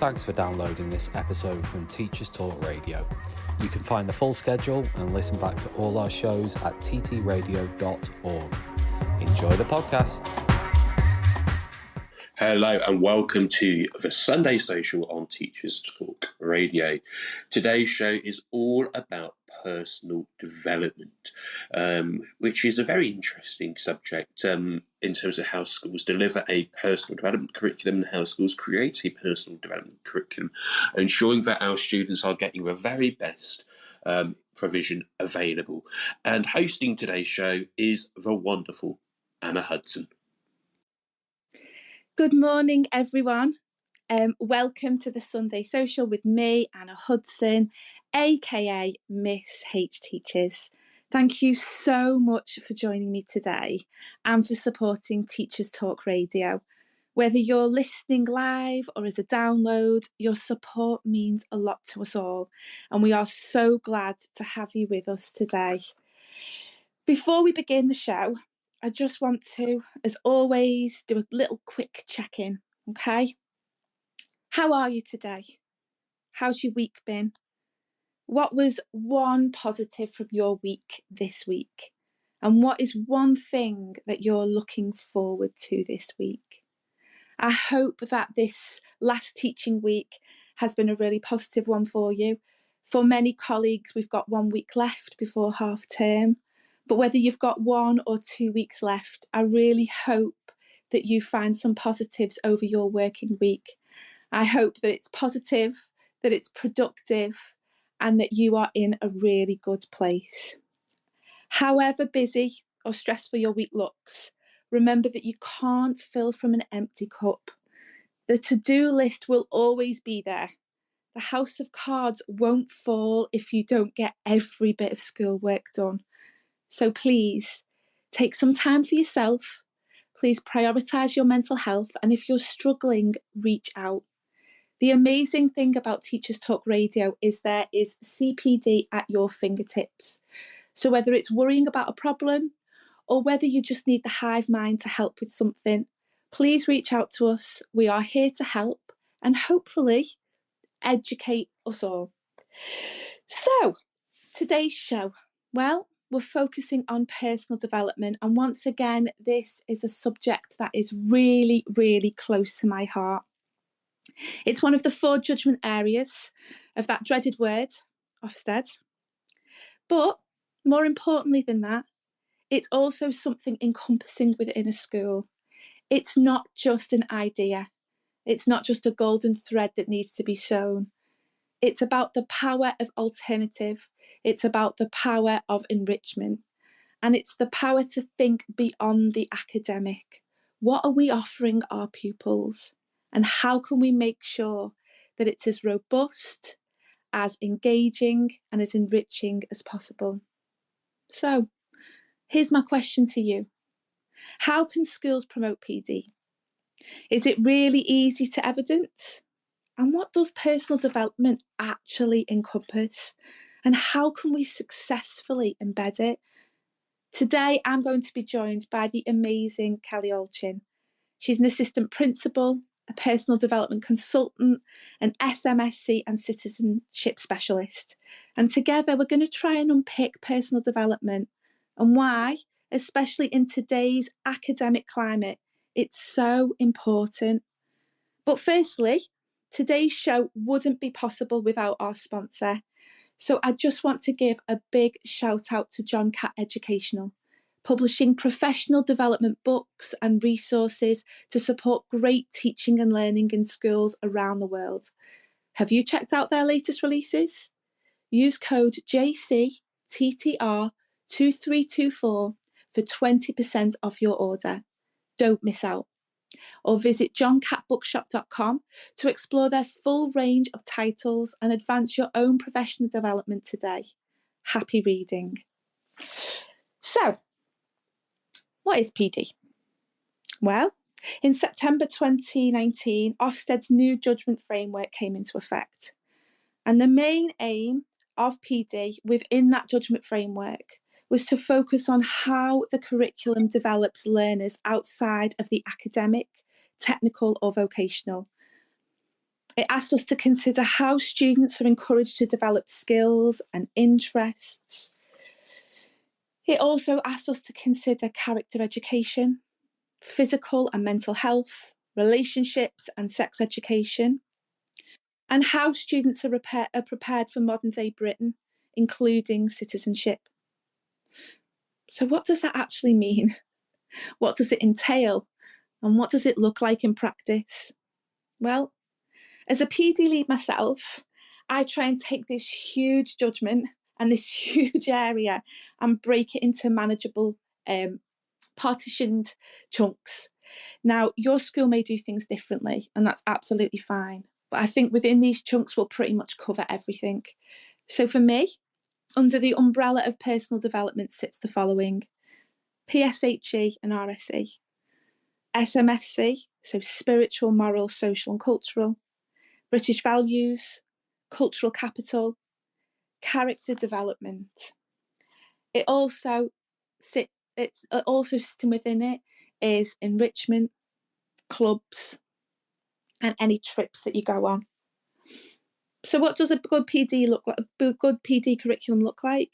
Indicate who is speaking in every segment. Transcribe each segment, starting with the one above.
Speaker 1: Thanks for downloading this episode from Teachers Talk Radio. You can find the full schedule and listen back to all our shows at ttradio.org. Enjoy the podcast.
Speaker 2: Hello and welcome to the Sunday Social on Teachers Talk Radio. Today's show is all about personal development, which is a very interesting subject in terms of how schools deliver a personal development curriculum and how schools create a personal development curriculum, ensuring that our students are getting the very best provision available. And hosting today's show is the wonderful Anna Hudson.
Speaker 3: Good morning, everyone. Welcome to the Sunday Social with me, Anna Hudson, aka Miss H Teachers. Thank you so much for joining me today and for supporting Teachers Talk Radio. Whether you're listening live or as a download, your support means a lot to us all, and we are so glad to have you with us today. Before we begin the show, I just want to, as always, do a little quick check-in, okay? How are you today? How's your week been? What was one positive from your week this week? And what is one thing that you're looking forward to this week? I hope that this last teaching week has been a really positive one for you. For many colleagues, we've got 1 week left before half term. But whether you've got 1 or 2 weeks left, I really hope that you find some positives over your working week. I hope that it's positive, that it's productive, and that you are in a really good place. However busy or stressful your week looks, remember that you can't fill from an empty cup. The to-do list will always be there. The house of cards won't fall if you don't get every bit of schoolwork done. So please take some time for yourself. Please prioritise your mental health. And if you're struggling, reach out. The amazing thing about Teachers Talk Radio is there is CPD at your fingertips. So whether it's worrying about a problem or whether you just need the hive mind to help with something, please reach out to us. We are here to help and hopefully educate us all. So today's show, well, we're focusing on personal development. And once again, this is a subject that is really, really close to my heart. It's one of the 4 judgment areas of that dreaded word, Ofsted. But more importantly than that, it's also something encompassing within a school. It's not just an idea. It's not just a golden thread that needs to be sewn. It's about the power of alternative. It's about the power of enrichment. And it's the power to think beyond the academic. What are we offering our pupils? And how can we make sure that it's as robust, as engaging, and as enriching as possible? So, here's my question to you. How can schools promote PD? Is it really easy to evidence? And what does personal development actually encompass? And how can we successfully embed it? Today, I'm going to be joined by the amazing Kelly Olchin. She's an assistant principal, a personal development consultant, an SMSC and citizenship specialist. And together, we're going to try and unpick personal development and why, especially in today's academic climate, it's so important. But firstly, today's show wouldn't be possible without our sponsor. So I just want to give a big shout out to John Catt Educational, publishing professional development books and resources to support great teaching and learning in schools around the world. Have you checked out their latest releases? Use code JCTTR2324 for 20% off your order. Don't miss out. Or visit johncattbookshop.com to explore their full range of titles and advance your own professional development today. Happy reading. So, what is PD? Well, in September 2019, Ofsted's new judgment framework came into effect. And the main aim of PD within that judgment framework was to focus on how the curriculum develops learners outside of the academic, technical or vocational. It asks us to consider how students are encouraged to develop skills and interests. It also asks us to consider character education, physical and mental health, relationships and sex education, and how students are prepared for modern day Britain, including citizenship. So what does that actually mean? What does it entail? And what does it look like in practice? Well, as a PD lead myself, I try and take this huge judgment and this huge area and break it into manageable partitioned chunks. Now, your school may do things differently, and that's absolutely fine. But I think within these chunks, we'll pretty much cover everything. So for me, under the umbrella of personal development sits the following: PSHE and RSE, SMSC, so spiritual, moral, social and cultural, British values, cultural capital, character development. It also sitting within it is enrichment, clubs, and any trips that you go on. So what does a good PD look like? A good PD curriculum look like?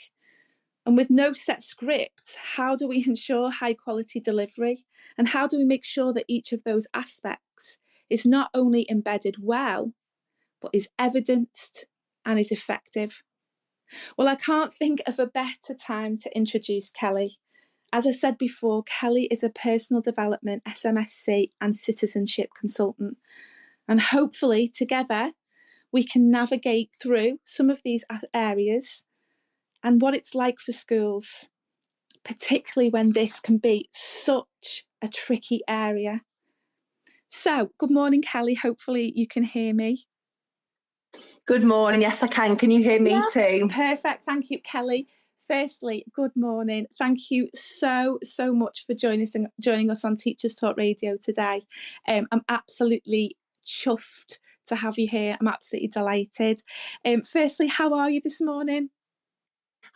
Speaker 3: And with no set script, how do we ensure high quality delivery? And how do we make sure that each of those aspects is not only embedded well, but is evidenced and is effective? Well, I can't think of a better time to introduce Kelly. As I said before, Kelly is a personal development, SMSC and citizenship consultant. And hopefully together we can navigate through some of these areas and what it's like for schools, particularly when this can be such a tricky area. So, good morning, Kelly. Hopefully you can hear me.
Speaker 4: Good morning. Yes, I can. Can you hear me too?
Speaker 3: Perfect. Thank you, Kelly. Firstly, good morning. Thank you so much for joining us on Teachers Talk Radio today. I'm absolutely chuffed to have you here. I'm absolutely delighted. Firstly, how are you this morning?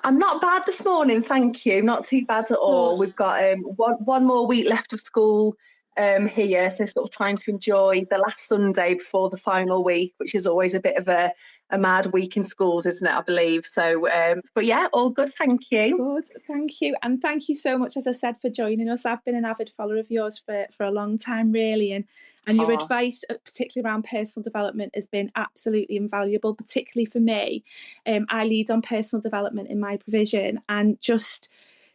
Speaker 4: I'm not bad this morning, thank you. Not too bad at all. We've got one more week left of school here, so sort of trying to enjoy the last Sunday before the final week, which is always a bit of a mad week in schools, isn't it, I believe. So, but yeah, all good, thank you.
Speaker 3: Good, thank you. And thank you so much, as I said, for joining us. I've been an avid follower of yours for a long time, really. And your advice, particularly around personal development, has been absolutely invaluable, particularly for me. I lead on personal development in my provision, and just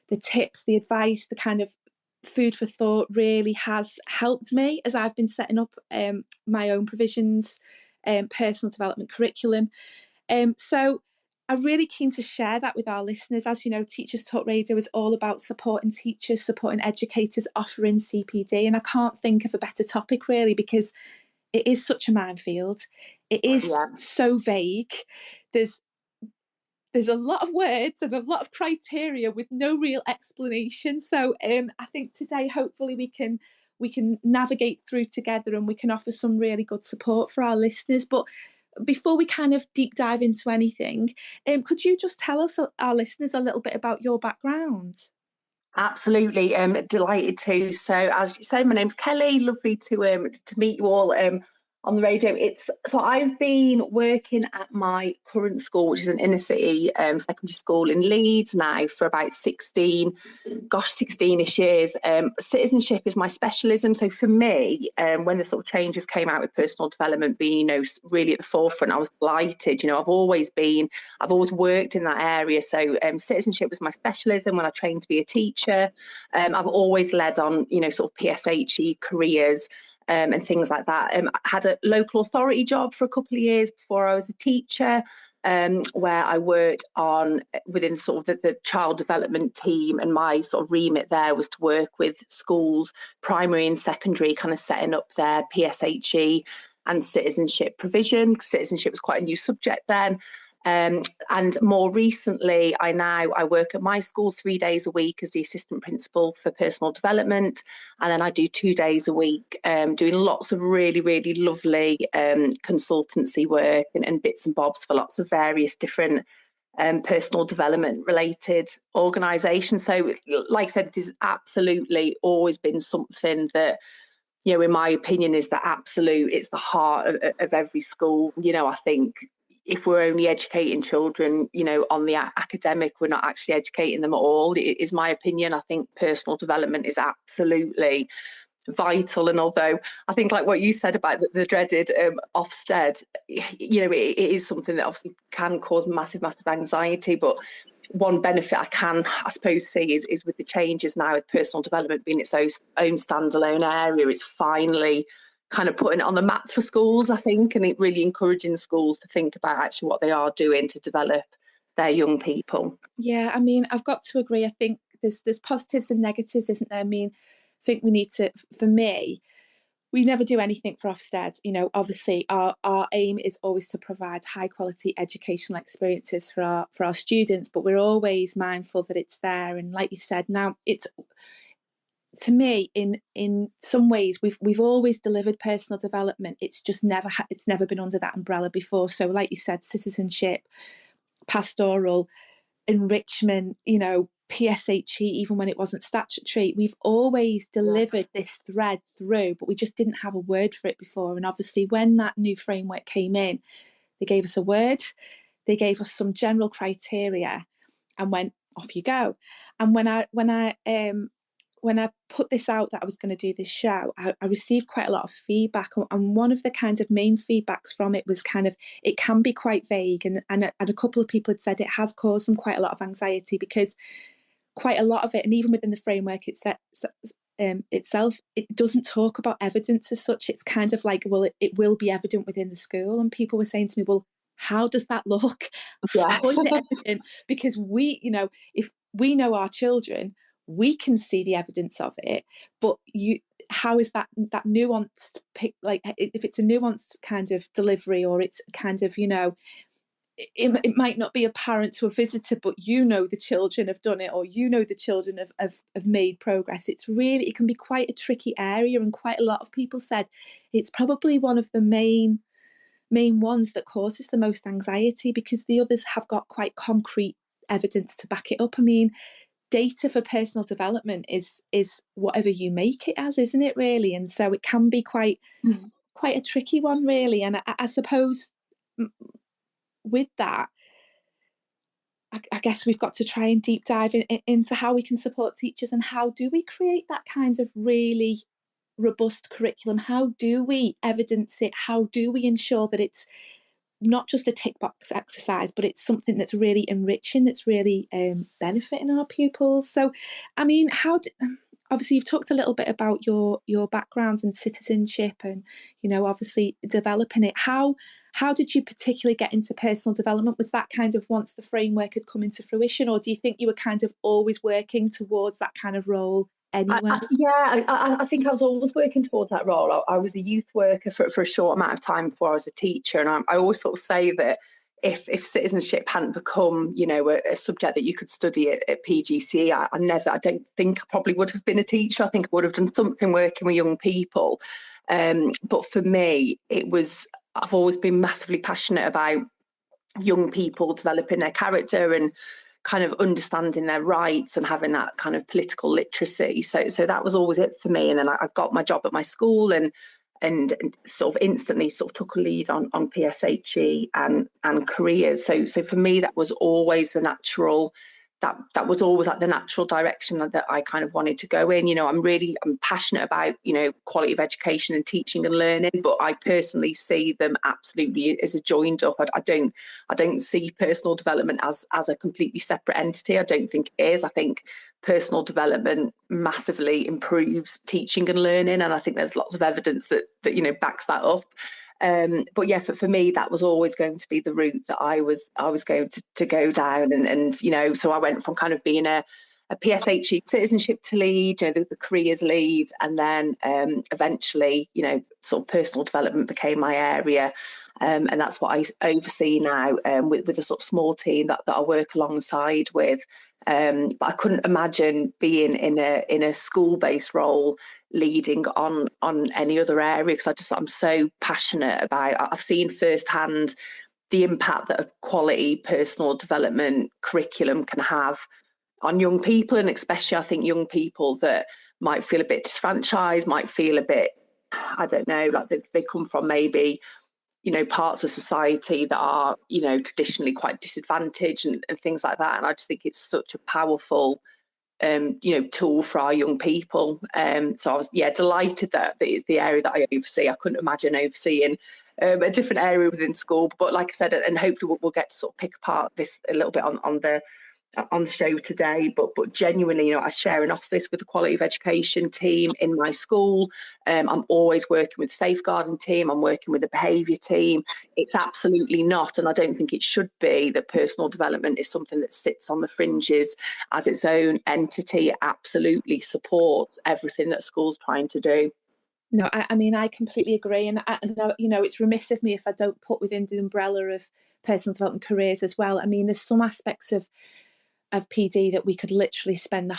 Speaker 3: the tips, the advice, the kind of food for thought really has helped me as I've been setting up my own provisions, personal development curriculum. So I'm really keen to share that with our listeners. As you know, Teachers Talk Radio is all about supporting teachers, supporting educators, offering CPD. And I can't think of a better topic, really, because it is such a minefield. It is so vague. There's a lot of words and a lot of criteria with no real explanation. So I think today, hopefully, we can navigate through together and we can offer some really good support for our listeners. But before we kind of deep dive into anything, could you just tell us, our listeners, a little bit about your background?
Speaker 4: Absolutely, delighted to. So, as you said, my name's Kelly. Lovely to meet you all on the radio. So I've been working at my current school, which is an inner city secondary school in Leeds now for about 16-ish years. Citizenship is my specialism. So for me, when the sort of changes came out with personal development being, really at the forefront, I was delighted. I've always worked in that area. So citizenship was my specialism when I trained to be a teacher. I've always led on, sort of PSHE careers. And things like that. I had a local authority job for a couple of years before I was a teacher, where I worked within sort of the child development team, and my sort of remit there was to work with schools, primary and secondary, kind of setting up their PSHE and citizenship provision. Citizenship was quite a new subject then. And more recently, I work at my school 3 days a week as the assistant principal for personal development. And then I do 2 days a week doing lots of really, really lovely consultancy work and bits and bobs for lots of various different personal development related organisations. So like I said, this has absolutely always been something that in my opinion, is the absolute, it's the heart of every school. I think if we're only educating children, on the academic, we're not actually educating them at all. It is my opinion. I think personal development is absolutely vital. And although I think, like what you said about the dreaded Ofsted, it is something that obviously can cause massive anxiety, but one benefit I suppose see is with the changes now with personal development being its own standalone area, it's finally kind of putting it on the map for schools, I think, and it really encouraging schools to think about actually what they are doing to develop their young people.
Speaker 3: Yeah, I mean, I've got to agree. I think there's positives and negatives, isn't there? I mean, I think we need to, for me, we never do anything for Ofsted. Obviously our aim is always to provide high quality educational experiences for our students, but we're always mindful that it's there. And like you said, now it's, to me, in some ways we've always delivered personal development. It's just it's never been under that umbrella before. So like you said, citizenship, pastoral, enrichment, PSHE, even when it wasn't statutory, we've always delivered this thread through, but we just didn't have a word for it before. And obviously when that new framework came in, they gave us a word, they gave us some general criteria, and went, off you go. And when I put this out that I was going to do this show, I received quite a lot of feedback, and one of the kind of main feedbacks from it was kind of, it can be quite vague, and a couple of people had said it has caused them quite a lot of anxiety, because quite a lot of it, and even within the framework itself, it doesn't talk about evidence as such. It's kind of like, well, it will be evident within the school, and people were saying to me, well, how does that look?
Speaker 4: Yeah.
Speaker 3: How is it evident? Because we, if we know our children, we can see the evidence of it, but how is that nuanced like, if it's a nuanced kind of delivery, or it's kind of, it might not be apparent to a visitor, but the children have done it, or the children have made progress. It can be quite a tricky area, and quite a lot of people said it's probably one of the main ones that causes the most anxiety, because the others have got quite concrete evidence to back it up. I mean, data for personal development is whatever you make it as, isn't it, really? And so it can be quite a tricky one, really. And I suppose with that, I guess we've got to try and deep dive into how we can support teachers, and how do we create that kind of really robust curriculum? How do we evidence it? How do we ensure that it's not just a tick box exercise, but it's something that's really enriching, that's really benefiting our pupils? So, I mean, obviously you've talked a little bit about your backgrounds in citizenship, and obviously developing it. How did you particularly get into personal development? Was that kind of once the framework had come into fruition, or do you think you were kind of always working towards that kind of role anyway?
Speaker 4: I think I was always working towards that role. I was a youth worker for a short amount of time before I was a teacher, and I always sort of say that if citizenship hadn't become, a subject that you could study at PGCE, I don't think I probably would have been a teacher. I think I would have done something working with young people. But for me, I've always been massively passionate about young people developing their character and kind of understanding their rights and having that kind of political literacy. So that was always it for me. And then I got my job at my school and sort of instantly sort of took a lead on PSHE and careers. So for me, that was always the natural. That was always like the natural direction that I kind of wanted to go in. I'm passionate about, quality of education and teaching and learning, but I personally see them absolutely as a joined up. I don't see personal development as a completely separate entity. I don't think it is. I think personal development massively improves teaching and learning, and I think there's lots of evidence that backs that up. But yeah, for me, that was always going to be the route that I was going to go down, and so I went from kind of being a PSHE citizenship to lead, the careers lead, and then eventually, sort of personal development became my area, and that's what I oversee now, with a sort of small team that I work alongside with. But I couldn't imagine being in a school-based role leading on any other area, because I'm so passionate about. I've seen firsthand the impact that a quality personal development curriculum can have on young people, and especially I think young people that might feel a bit disfranchised, might feel a bit I don't know, like they come from maybe, you know, parts of society that are, you know, traditionally quite disadvantaged and things like that. And I just think it's such a powerful, you know, tool for our young people. So I was, delighted that it's the area that I oversee. I couldn't imagine overseeing a different area within school. But like I said, and hopefully we'll get to sort of pick apart this a little bit on the show today, but genuinely, you know, I share an office with the quality of education team in my school. I'm always working with the safeguarding team. I'm working with the behaviour team. It's absolutely not, and I don't think it should be, that personal development is something that sits on the fringes as its own entity. It absolutely supports everything that school's trying to do.
Speaker 3: No, I mean, I completely agree. And you know, it's remiss of me if I don't put within the umbrella of personal development careers as well. I mean, there's some aspects of PD that we could literally spend the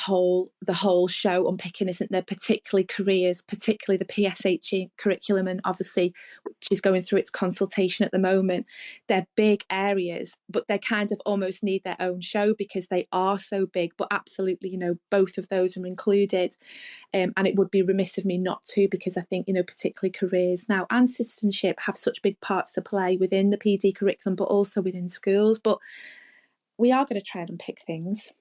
Speaker 3: whole show unpicking, isn't there? Particularly careers, particularly the PSHE curriculum, and obviously which is going through its consultation at the moment. They're big areas, but they kind of almost need their own show because they are so big. But absolutely, you know, both of those are included, and it would be remiss of me not to, because I think, you know, particularly careers now and citizenship have such big parts to play within the PD curriculum, but also within schools. But we are going to try and unpick things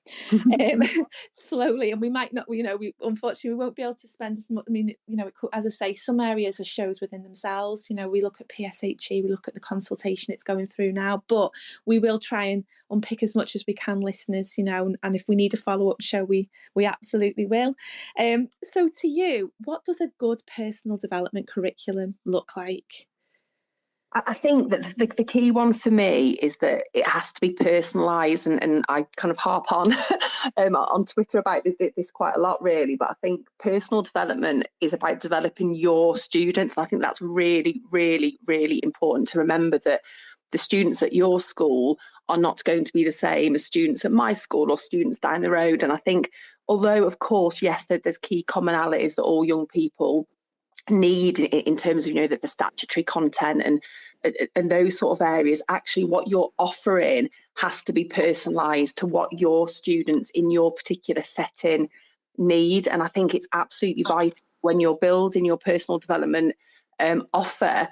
Speaker 3: slowly, and we might not, you know, we unfortunately we won't be able to spend as much. I mean, you know, as I say, some areas are shows within themselves. You know, we look at PSHE, we look at the consultation it's going through now, but we will try and unpick as much as we can, listeners, you know, and if we need a follow-up show, we absolutely will. So to you, what does a good personal development curriculum look like?
Speaker 4: I think that the key one for me is that it has to be personalised, and I kind of harp on on Twitter about this quite a lot, really. But I think personal development is about developing your students, and I think that's really, really, really important to remember, that the students at your school are not going to be the same as students at my school or students down the road. And I think, although of course, yes, there's key commonalities that all young people need in terms of, you know, the statutory content and those sort of areas, actually what you're offering has to be personalised to what your students in your particular setting need. And I think it's absolutely vital when you're building your personal development offer,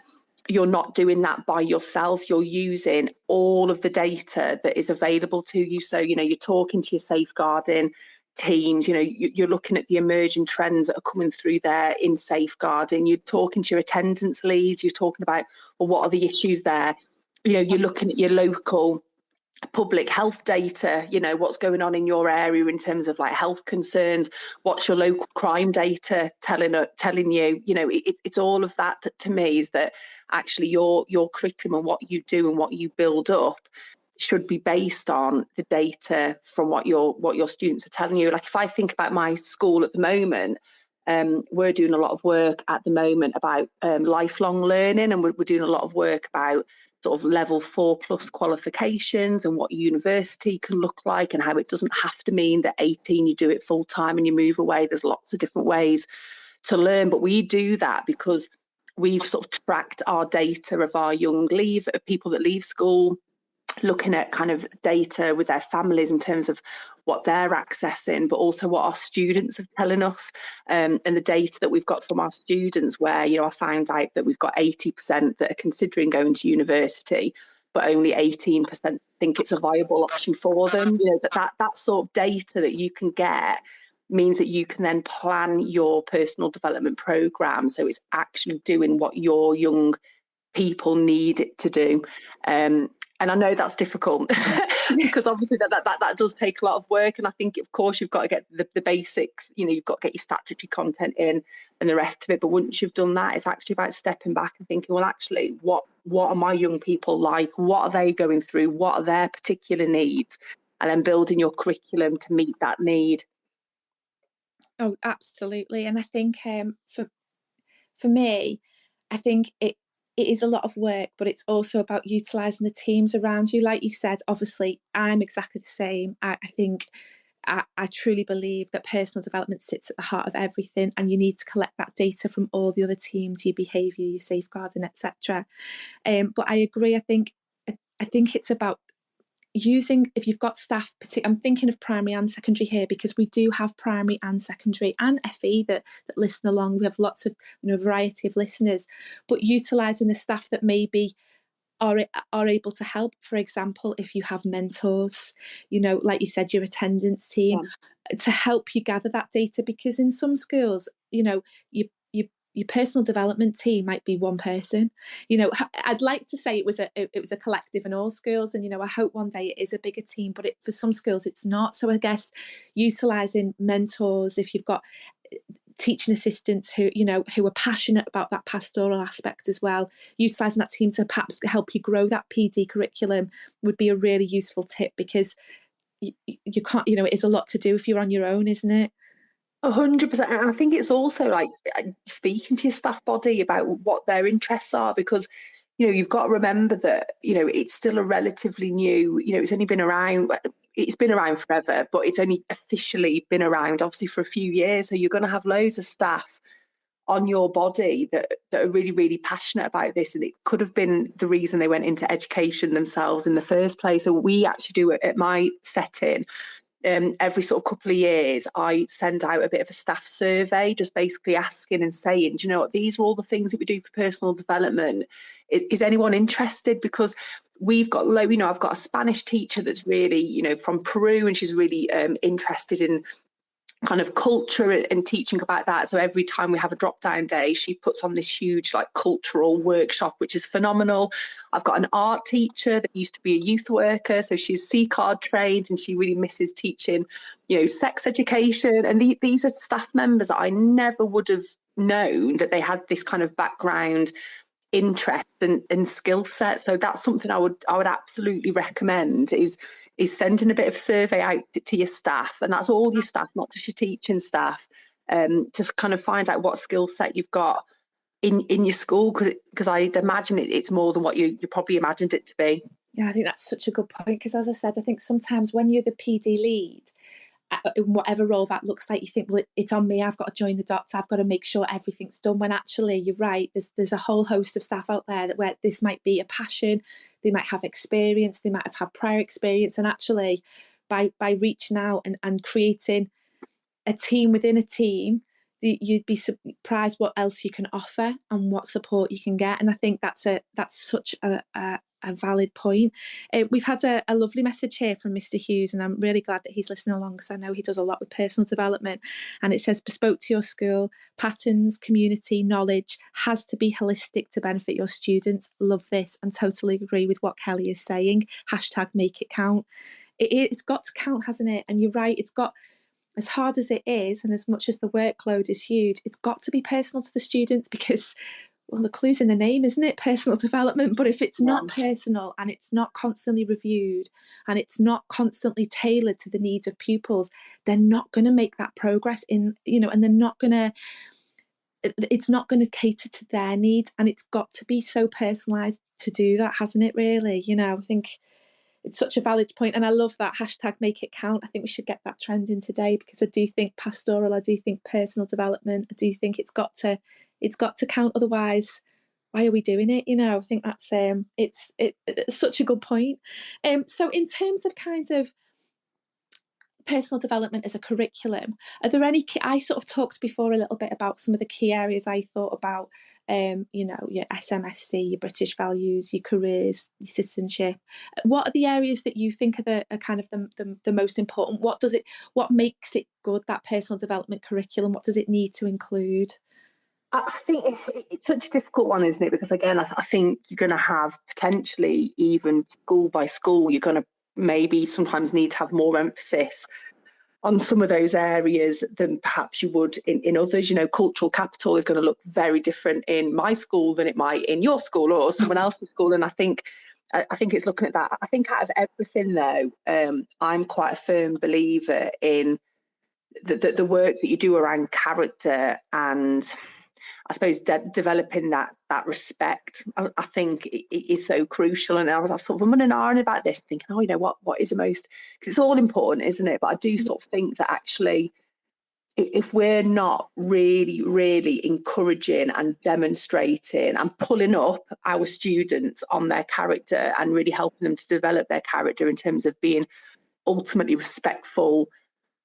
Speaker 4: you're not doing that by yourself. You're using all of the data that is available to you. So, you know, you're talking to your safeguarding teams, you know, you're looking at the emerging trends that are coming through there in safeguarding. You're talking to your attendance leads. You're talking about, well, what are the issues there? You know, you're looking at your local public health data, you know, what's going on in your area in terms of like health concerns. What's your local crime data telling you? You know, it's all of that to me, is that actually your curriculum and what you do and what you build up should be based on the data from what your students are telling you. Like if I think about my school at the moment, we're doing a lot of work at the moment about lifelong learning, and we're doing a lot of work about sort of level 4+ qualifications and what university can look like, and how it doesn't have to mean that 18 you do it full time and you move away. There's lots of different ways to learn, but we do that because we've sort of tracked our data of our young people that leave school, looking at kind of data with their families in terms of what they're accessing, but also what our students are telling us, and the data that we've got from our students, where, you know, I found out that we've got 80% that are considering going to university, but only 18% think it's a viable option for them. You know, that sort of data that you can get means that you can then plan your personal development program so it's actually doing what your young people need it to do. And I know that's difficult because obviously that does take a lot of work. And I think, of course, you've got to get the basics, you know, you've got to get your statutory content in and the rest of it. But once you've done that, it's actually about stepping back and thinking, well, actually, what are my young people like? What are they going through? What are their particular needs? And then building your curriculum to meet that need.
Speaker 3: Oh, absolutely. And I think for me, I think it is a lot of work, but it's also about utilising the teams around you. Like you said, obviously, I'm exactly the same. I think I truly believe that personal development sits at the heart of everything, and you need to collect that data from all the other teams, your behaviour, your safeguarding, etc. But I agree. I think it's about using, if you've got staff, I'm thinking of primary and secondary here, because we do have primary and secondary and FE that listen along. We have lots of, variety of listeners, but utilising the staff that maybe are able to help. For example, if you have mentors, like you said, your attendance team, to help you gather that data, because in some schools, your personal development team might be one person. I'd like to say it was a collective in all schools, and I hope one day it is a bigger team, but for some schools it's not. So I guess utilising mentors, if you've got teaching assistants who are passionate about that pastoral aspect as well, utilising that team to perhaps help you grow that PD curriculum would be a really useful tip, because you can't, it is a lot to do if you're on your own, isn't it?
Speaker 4: 100%. And I think it's also like speaking to your staff body about what their interests are, because you've got to remember that it's still a relatively new, it's only been around, it's been around forever, but it's only officially been around obviously for a few years. So you're going to have loads of staff on your body that are really, really passionate about this, and it could have been the reason they went into education themselves in the first place. So we actually do it at my setting. Every sort of couple of years, I send out a bit of a staff survey, just basically asking and saying, do you know what, these are all the things that we do for personal development. Is anyone interested? Because we've got I've got a Spanish teacher that's really, from Peru, and she's really interested in kind of culture and teaching about that. So every time we have a drop down day, she puts on this huge cultural workshop, which is phenomenal. I've got an art teacher that used to be a youth worker, so she's C card trained, and she really misses teaching sex education. And these are staff members that I never would have known that they had this kind of background, interest and skill set. So that's something I would absolutely recommend, is sending a bit of a survey out to your staff, and that's all your staff, not just your teaching staff, to kind of find out what skill set you've got in your school, because I'd imagine it's more than what you probably imagined it to be.
Speaker 3: Yeah, I think that's such a good point, because as I said, I think sometimes when you're the PD lead, in whatever role that looks like, you think, well, it's on me, I've got to join the dots, I've got to make sure everything's done, when actually you're right, there's a whole host of staff out there where this might be a passion, they might have experience, they might have had prior experience, and actually by reaching out and creating a team within a team, you'd be surprised what else you can offer and what support you can get. And I think that's such a valid point. We've had a lovely message here from Mr. Hughes, and I'm really glad that he's listening along, because I know he does a lot with personal development. And it says, bespoke to your school, patterns, community, knowledge has to be holistic to benefit your students. Love this, and totally agree with what Kelly is saying. #make it count. It's got to count, hasn't it? And you're right, it's got, as hard as it is, and as much as the workload is huge, it's got to be personal to the students, because, well, the clue's in the name, isn't it? Personal development. But if it's not personal, and it's not constantly reviewed, and it's not constantly tailored to the needs of pupils, they're not going to make that progress and they're not going to, it's not going to cater to their needs. And it's got to be so personalised to do that, hasn't it, really? I think it's such a valid point, and I love that #make it count. I think we should get that trend in today, because I do think pastoral, I do think personal development, I do think it's got to count. Otherwise, why are we doing it? I think that's it's such a good point. So in terms of kind of personal development as a curriculum, are there any I sort of talked before a little bit about some of the key areas I thought about, your SMSC, your British values, your careers, your citizenship. What are the areas that you think are kind of the most important? What makes it good, that personal development curriculum? What does it need to include?
Speaker 4: I think it's such a difficult one, isn't it? Because again, I think you're going to have potentially, even school by school, you're going to maybe sometimes need to have more emphasis on some of those areas than perhaps you would in others. Cultural capital is going to look very different in my school than it might in your school or someone else's school. And I think it's looking at that. I think out of everything, though, I'm quite a firm believer in the work that you do around character and, I suppose, developing that respect. I think it is so crucial. And I was sort of umming and ahhing about this, thinking, what is the most, because it's all important, isn't it? But I do sort of think that actually if we're not really encouraging and demonstrating and pulling up our students on their character and really helping them to develop their character in terms of being ultimately respectful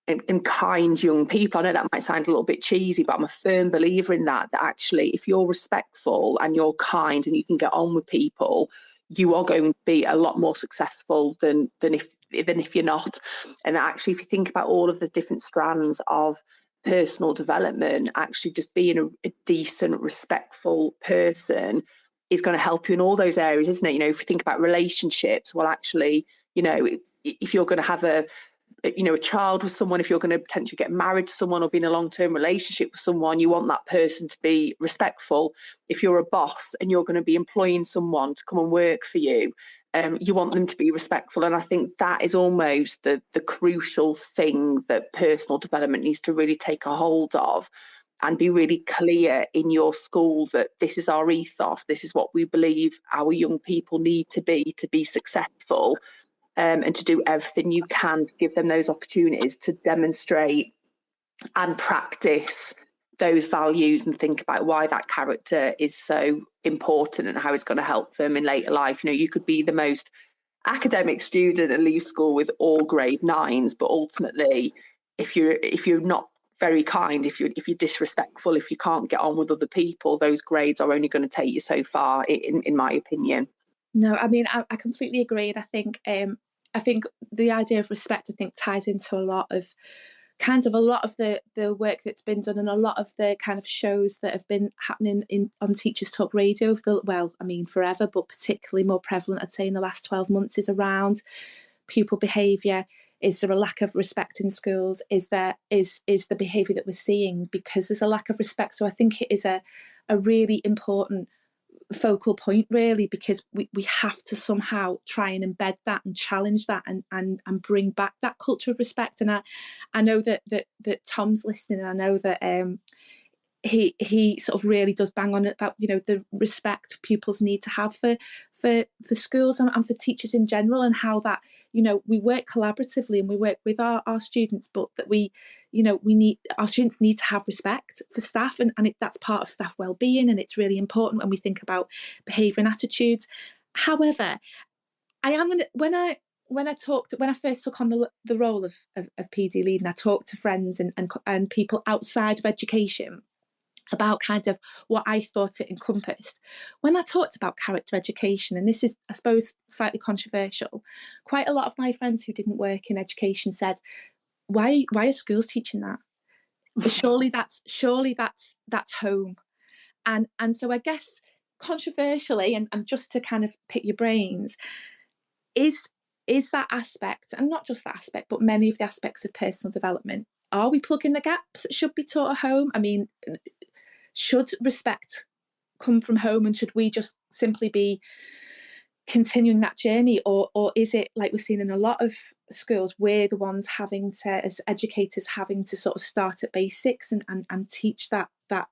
Speaker 4: and kind young people. I know that might sound a little bit cheesy, but I'm a firm believer in that actually, if you're respectful and you're kind and you can get on with people, you are going to be a lot more successful than if you're not. And actually, if you think about all of the different strands of personal development, actually just being a decent, respectful person is going to help you in all those areas, isn't it? You know, if you think about relationships, well, actually, you know, if you're going to have a child with someone, if you're going to potentially get married to someone or be in a long-term relationship with someone, you want that person to be respectful. If you're a boss and you're going to be employing someone to come and work for you, you want them to be respectful. And I think that is almost the crucial thing that personal development needs to really take a hold of, and be really clear in your school that this is our ethos, this is what we believe our young people need to be successful. And to do everything you can to give them those opportunities to demonstrate and practice those values and think about why that character is so important and how it's going to help them in later life. You know, you could be the most academic student and leave school with all grade 9s, but ultimately, if you're not very kind, if you're disrespectful, if you can't get on with other people, those grades are only going to take you so far, in my opinion.
Speaker 3: No, I mean, I completely agree. And I think the idea of respect, I think, ties into a lot of the work that's been done, and a lot of the kind of shows that have been happening on Teachers Talk Radio forever, but particularly more prevalent, I'd say, in the last 12 months, is around pupil behaviour. Is there a lack of respect in schools? Is the behaviour that we're seeing because there's a lack of respect? So I think it is a really important focal point, really, because we have to somehow try and embed that and challenge that and bring back that culture of respect. And I know that Tom's listening, and I know that he sort of really does bang on about, you know, the respect pupils need to have for schools and for teachers in general, and how that, you know, we work collaboratively and we work with our students, but that our students need to have respect for staff, and that's part of staff well-being, and it's really important when we think about behaviour and attitudes. However, I am going to, when I first took on the role of PD lead, and I talked to friends and people outside of education about kind of what I thought it encompassed. When I talked about character education, and this is, I suppose, slightly controversial, quite a lot of my friends who didn't work in education said, why are schools teaching that? Surely that's home. And so I guess controversially, and just to kind of pick your brains, is that aspect, and not just that aspect, but many of the aspects of personal development, are we plugging the gaps that should be taught at home? I mean, should respect come from home, and should we just simply be continuing that journey, or is it, like we're seeing in a lot of schools, we're the ones having to, as educators, having to sort of start at basics and teach that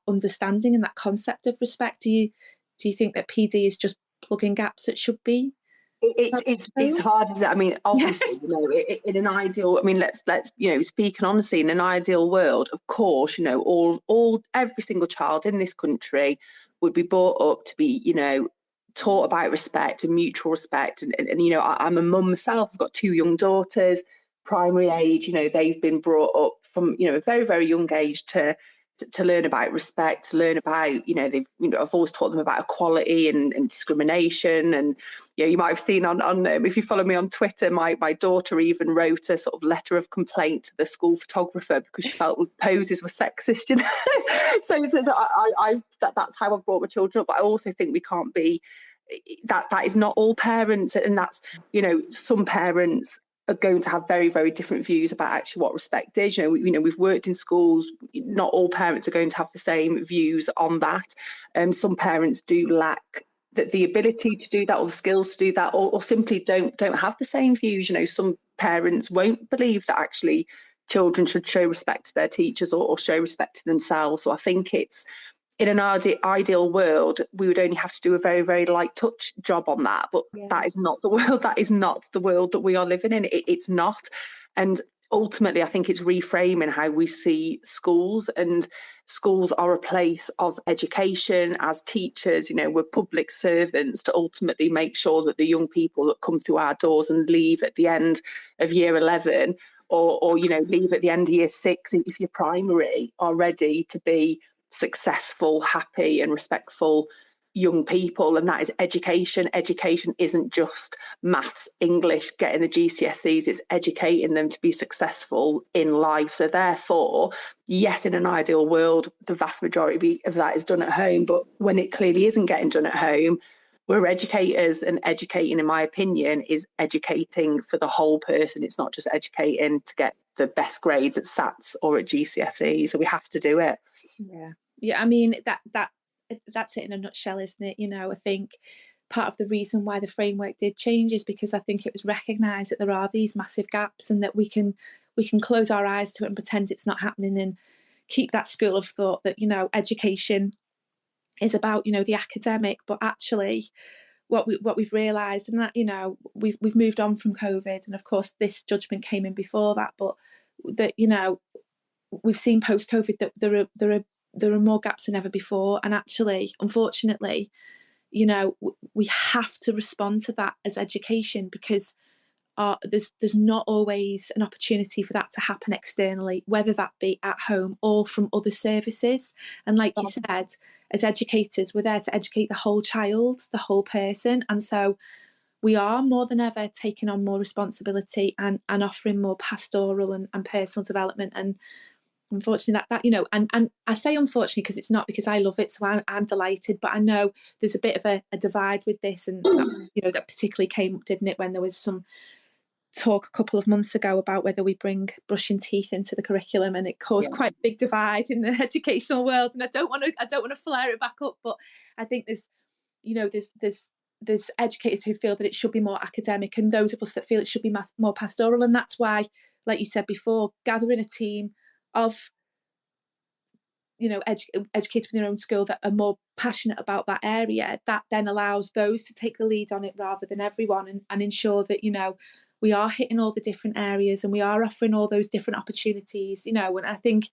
Speaker 3: understanding and that concept of respect? Do you think that PD is just plugging gaps that should be?
Speaker 4: It's hard, isn't it? I mean, obviously, you know, in an ideal, I mean, let's you know, speaking honestly, in an ideal world, of course, you know, every single child in this country would be brought up to be, you know, taught about respect and mutual respect. And you know, I'm a mum myself. I've got 2 young daughters, primary age. You know, they've been brought up from, you know, a very, very young age to learn about respect, to learn about, you know, I've always taught them about equality and discrimination. And, you know, you might have seen on if you follow me on Twitter, my daughter even wrote a sort of letter of complaint to the school photographer because she felt poses were sexist, you know. so that's how I've brought my children up. But I also think we can't be, that is not all parents, and that's, you know, some parents are going to have very, very different views about actually what respect is. You know, we've worked in schools. Not all parents are going to have the same views on that. Some parents do lack the ability to do that, or the skills to do that, or simply don't have the same views. You know, some parents won't believe that actually children should show respect to their teachers or show respect to themselves. So I think it's, in an ideal world, we would only have to do a very, very light touch job on that. But that is not the world. That is not the world that we are living in. It's not. And ultimately, I think it's reframing how we see schools, and schools are a place of education. As teachers, we're public servants to ultimately make sure that the young people that come through our doors and leave at the end of year 11, or leave at the end of year 6 if you're primary, are ready to be successful, happy and respectful young people. And that is education. Education isn't just maths, English, getting the GCSEs, it's educating them to be successful in life. So therefore, yes, in an ideal world, the vast majority of that is done at home, but when it clearly isn't getting done at home, we're educators, and educating, in my opinion, is educating for the whole person. It's not just educating to get the best grades at SATs or at GCSE. So we have to do it.
Speaker 3: Yeah. I mean, that's it in a nutshell, isn't it? I think part of the reason why the framework did change is because I think it was recognised that there are these massive gaps, and that we can close our eyes to it and pretend it's not happening, and keep that school of thought that education is about the academic. But actually, what we've realised, and that we've moved on from COVID, and of course this judgment came in before that, but that we've seen post COVID that there are more gaps than ever before. And actually, unfortunately, we have to respond to that as education, because there's not always an opportunity for that to happen externally, whether that be at home or from other services. And like you said, as educators, we're there to educate the whole child, the whole person. And so we are more than ever taking on more responsibility and offering more pastoral and personal development. And unfortunately that and I say unfortunately because it's not, because I love it, so I'm delighted, but I know there's a bit of a divide with this, and that particularly came up, didn't it, when there was some talk a couple of months ago about whether we bring brushing teeth into the curriculum, and it caused quite a big divide in the educational world. And I don't want to flare it back up, but I think there's educators who feel that it should be more academic, and those of us that feel it should be more pastoral. And that's why, like you said before, gathering a team of educators within their own school that are more passionate about that area, that then allows those to take the lead on it rather than everyone, and ensure that we are hitting all the different areas, and we are offering all those different opportunities. And I think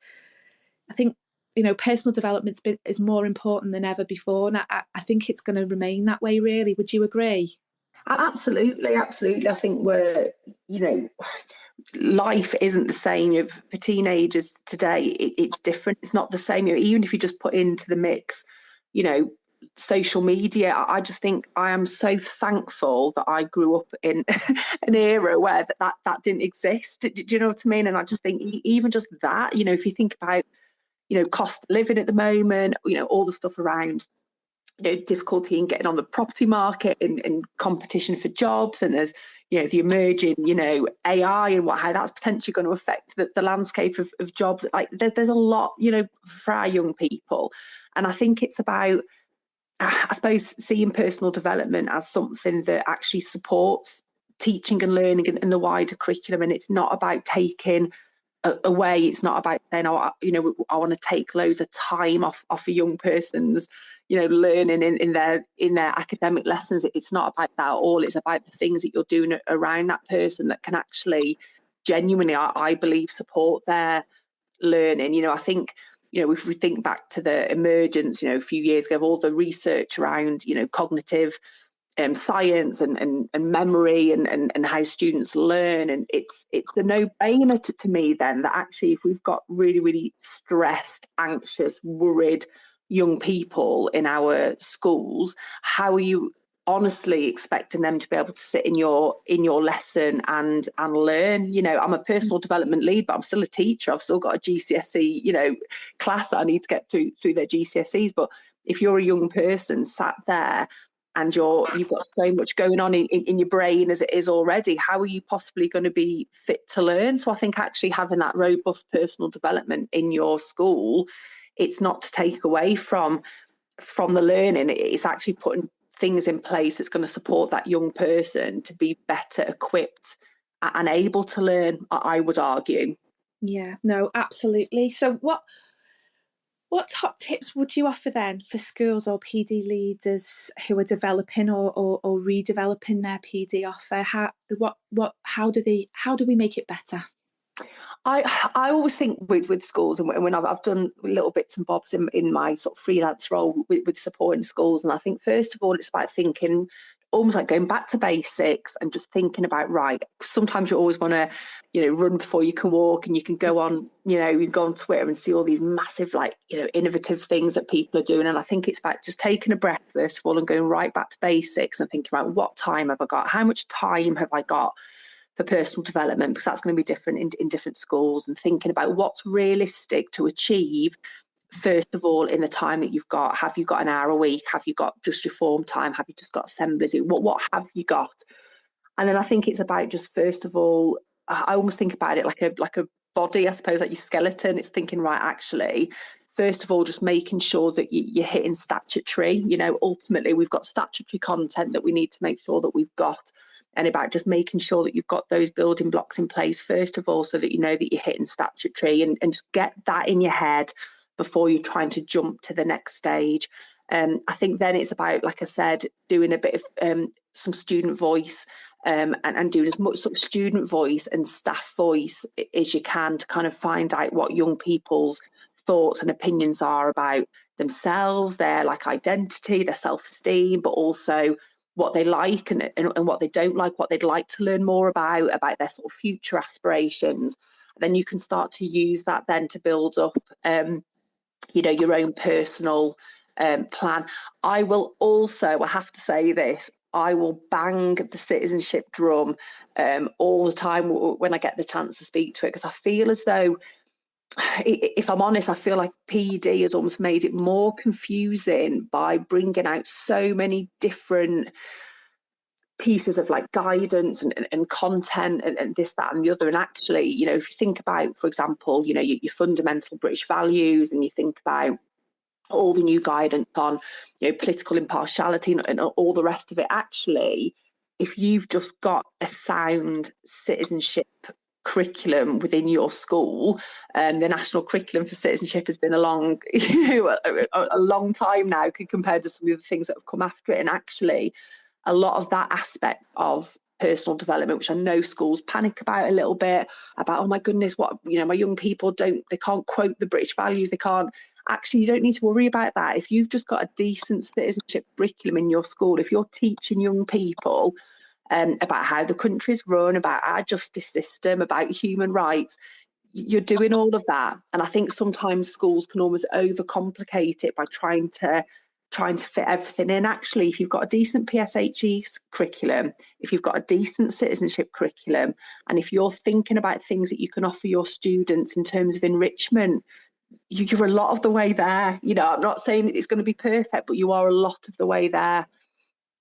Speaker 3: personal development is more important than ever before, and I think it's going to remain that way, really. Would you agree?
Speaker 4: Absolutely. I think we're life isn't the same. For teenagers today, it's different. It's not the same. Even if you just put into the mix, social media, I just think I am so thankful that I grew up in an era where that didn't exist. Do you know what I mean? And I just think even just that, if you think about, cost of living at the moment, all the stuff around, difficulty in getting on the property market, and competition for jobs, and there's the emerging AI and how that's potentially going to affect the landscape of jobs. Like there's a lot for our young people, and I think it's about, I suppose, seeing personal development as something that actually supports teaching and learning in the wider curriculum. And it's not about taking away. It's not about saying, I want to take loads of time off a young person's learning in their academic lessons. It's not about that at all. It's about the things that you're doing around that person that can actually genuinely, I believe, support their learning. I think if we think back to the emergence a few years ago of all the research around cognitive science and memory and how students learn, and it's a no-brainer to me then that actually, if we've got really, really stressed, anxious, worried young people in our schools, how are you honestly expecting them to be able to sit in your lesson and learn? I'm a personal development lead, but I'm still a teacher. I've still got a GCSE class that I need to get through their GCSEs. But if you're a young person sat there and you've got so much going on in your brain as it is already, how are you possibly going to be fit to learn? So I think actually having that robust personal development in your school, it's not to take away from the learning. It's actually putting things in place that's going to support that young person to be better equipped and able to learn, I would argue.
Speaker 3: Yeah, no, absolutely. So what top tips would you offer then for schools or PD leaders who are developing or redeveloping their PD offer? How do we make it better?
Speaker 4: I always think with schools, and when I've done little bits and bobs in my sort of freelance role with supporting schools, and I think first of all it's about thinking, almost like going back to basics and just thinking about, right, sometimes you always want to, run before you can walk, and you can go on, you can go on Twitter and see all these massive, like, innovative things that people are doing. And I think it's about just taking a breath first of all and going right back to basics and thinking about, what time have I got? How much time have I got for personal development? Because that's going to be different in different schools, and thinking about what's realistic to achieve first of all in the time that you've got. Have you got an hour a week? Have you got just your form time? Have you just got assemblies? What have you got? And then I think it's about just first of all, I almost think about it like a body, I suppose, like your skeleton. It's thinking, right, actually, first of all, just making sure that you're hitting statutory. Ultimately, we've got statutory content that we need to make sure that we've got, and about just making sure that you've got those building blocks in place, first of all, so that you know that you're hitting statutory, and just get that in your head before you're trying to jump to the next stage. I think then it's about, like I said, doing a bit of some student voice, and doing as much sort of student voice and staff voice as you can to kind of find out what young people's thoughts and opinions are about themselves, their like identity, their self-esteem, but also what they like and what they don't like, what they'd like to learn more about their sort of future aspirations. Then you can start to use that then to build up your own personal plan. I will also, I have to say this, I will bang the citizenship drum all the time when I get the chance to speak to it, because I feel as though, if I'm honest, I feel like PED has almost made it more confusing by bringing out so many different pieces of like guidance and content and this, that and the other. And actually, if you think about, for example, your fundamental British values, and you think about all the new guidance on political impartiality and all the rest of it, actually, if you've just got a sound citizenship curriculum within your school, the national curriculum for citizenship has been a long time now compared to some of the things that have come after it. And actually, a lot of that aspect of personal development, which I know schools panic about a little bit, about, oh my goodness, what, my young people they can't quote the British values, they can't. Actually, you don't need to worry about that. If you've just got a decent citizenship curriculum in your school, if you're teaching young people about how the country's run, about our justice system, about human rights, you're doing all of that. And I think sometimes schools can almost overcomplicate it by trying to fit everything in. Actually, if you've got a decent PSHE curriculum, if you've got a decent citizenship curriculum, and if you're thinking about things that you can offer your students in terms of enrichment, you're a lot of the way there. I'm not saying that it's going to be perfect, but you are a lot of the way there.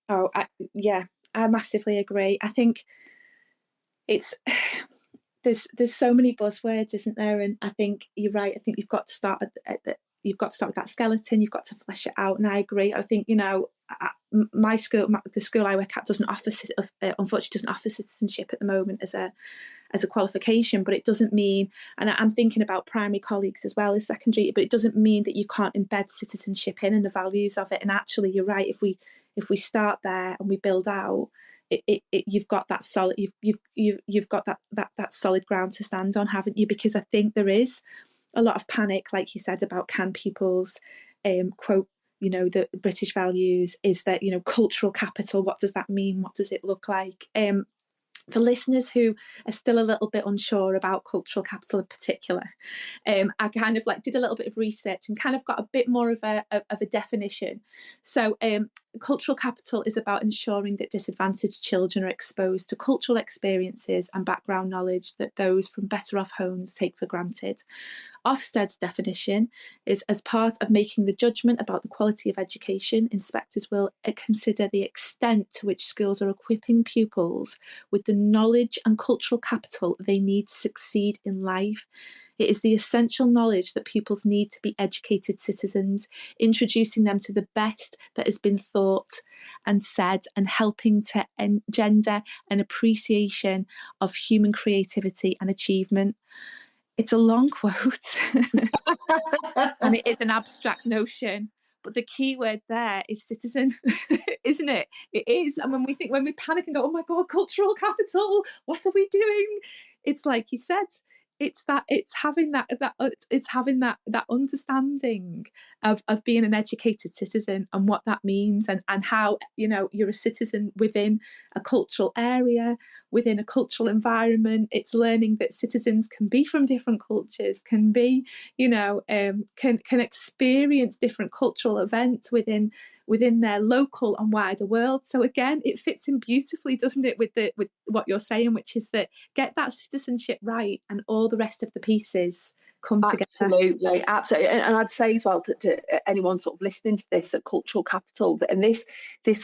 Speaker 3: Oh, I massively agree. I think it's there's so many buzzwords, isn't there? And I think you're right. I think you've got to start you've got to start with that skeleton. You've got to flesh it out. And I agree. I think my school, the school I work at, doesn't offer, unfortunately, doesn't offer citizenship at the moment as a qualification. But it doesn't mean, and I'm thinking about primary colleagues as well as secondary, but it doesn't mean that you can't embed citizenship in and the values of it. And actually, you're right. If we start there and we build out, you've got that solid. You've got that solid ground to stand on, haven't you? Because I think there is a lot of panic, like you said, about can pupils quote the British values? Is that cultural capital? What does that mean? What does it look like? For listeners who are still a little bit unsure about cultural capital in particular, I kind of did a little bit of research and kind of got a bit more of a definition. So cultural capital is about ensuring that disadvantaged children are exposed to cultural experiences and background knowledge that those from better off homes take for granted. Ofsted's definition is, as part of making the judgment about the quality of education, inspectors will consider the extent to which schools are equipping pupils with the knowledge and cultural capital they need to succeed in life. It is the essential knowledge that pupils need to be educated citizens, introducing them to the best that has been thought and said, and helping to engender an appreciation of human creativity and achievement. It's a long quote and it is an abstract notion, but the key word there is citizen, isn't it? It is. And when we panic and go, oh my God, cultural capital, what are we doing? It's like you said, it's having that understanding of being an educated citizen and what that means, and how, you know, you're a citizen within a cultural area, within a cultural environment. It's learning that citizens can be from different cultures, can be, you know, can experience different cultural events within their local and wider world. So again, it fits in beautifully, doesn't it, with what you're saying, which is that get that citizenship right and all the rest of the pieces come together.
Speaker 4: Absolutely. And I'd say as well to anyone sort of listening to this at Cultural Capital, and this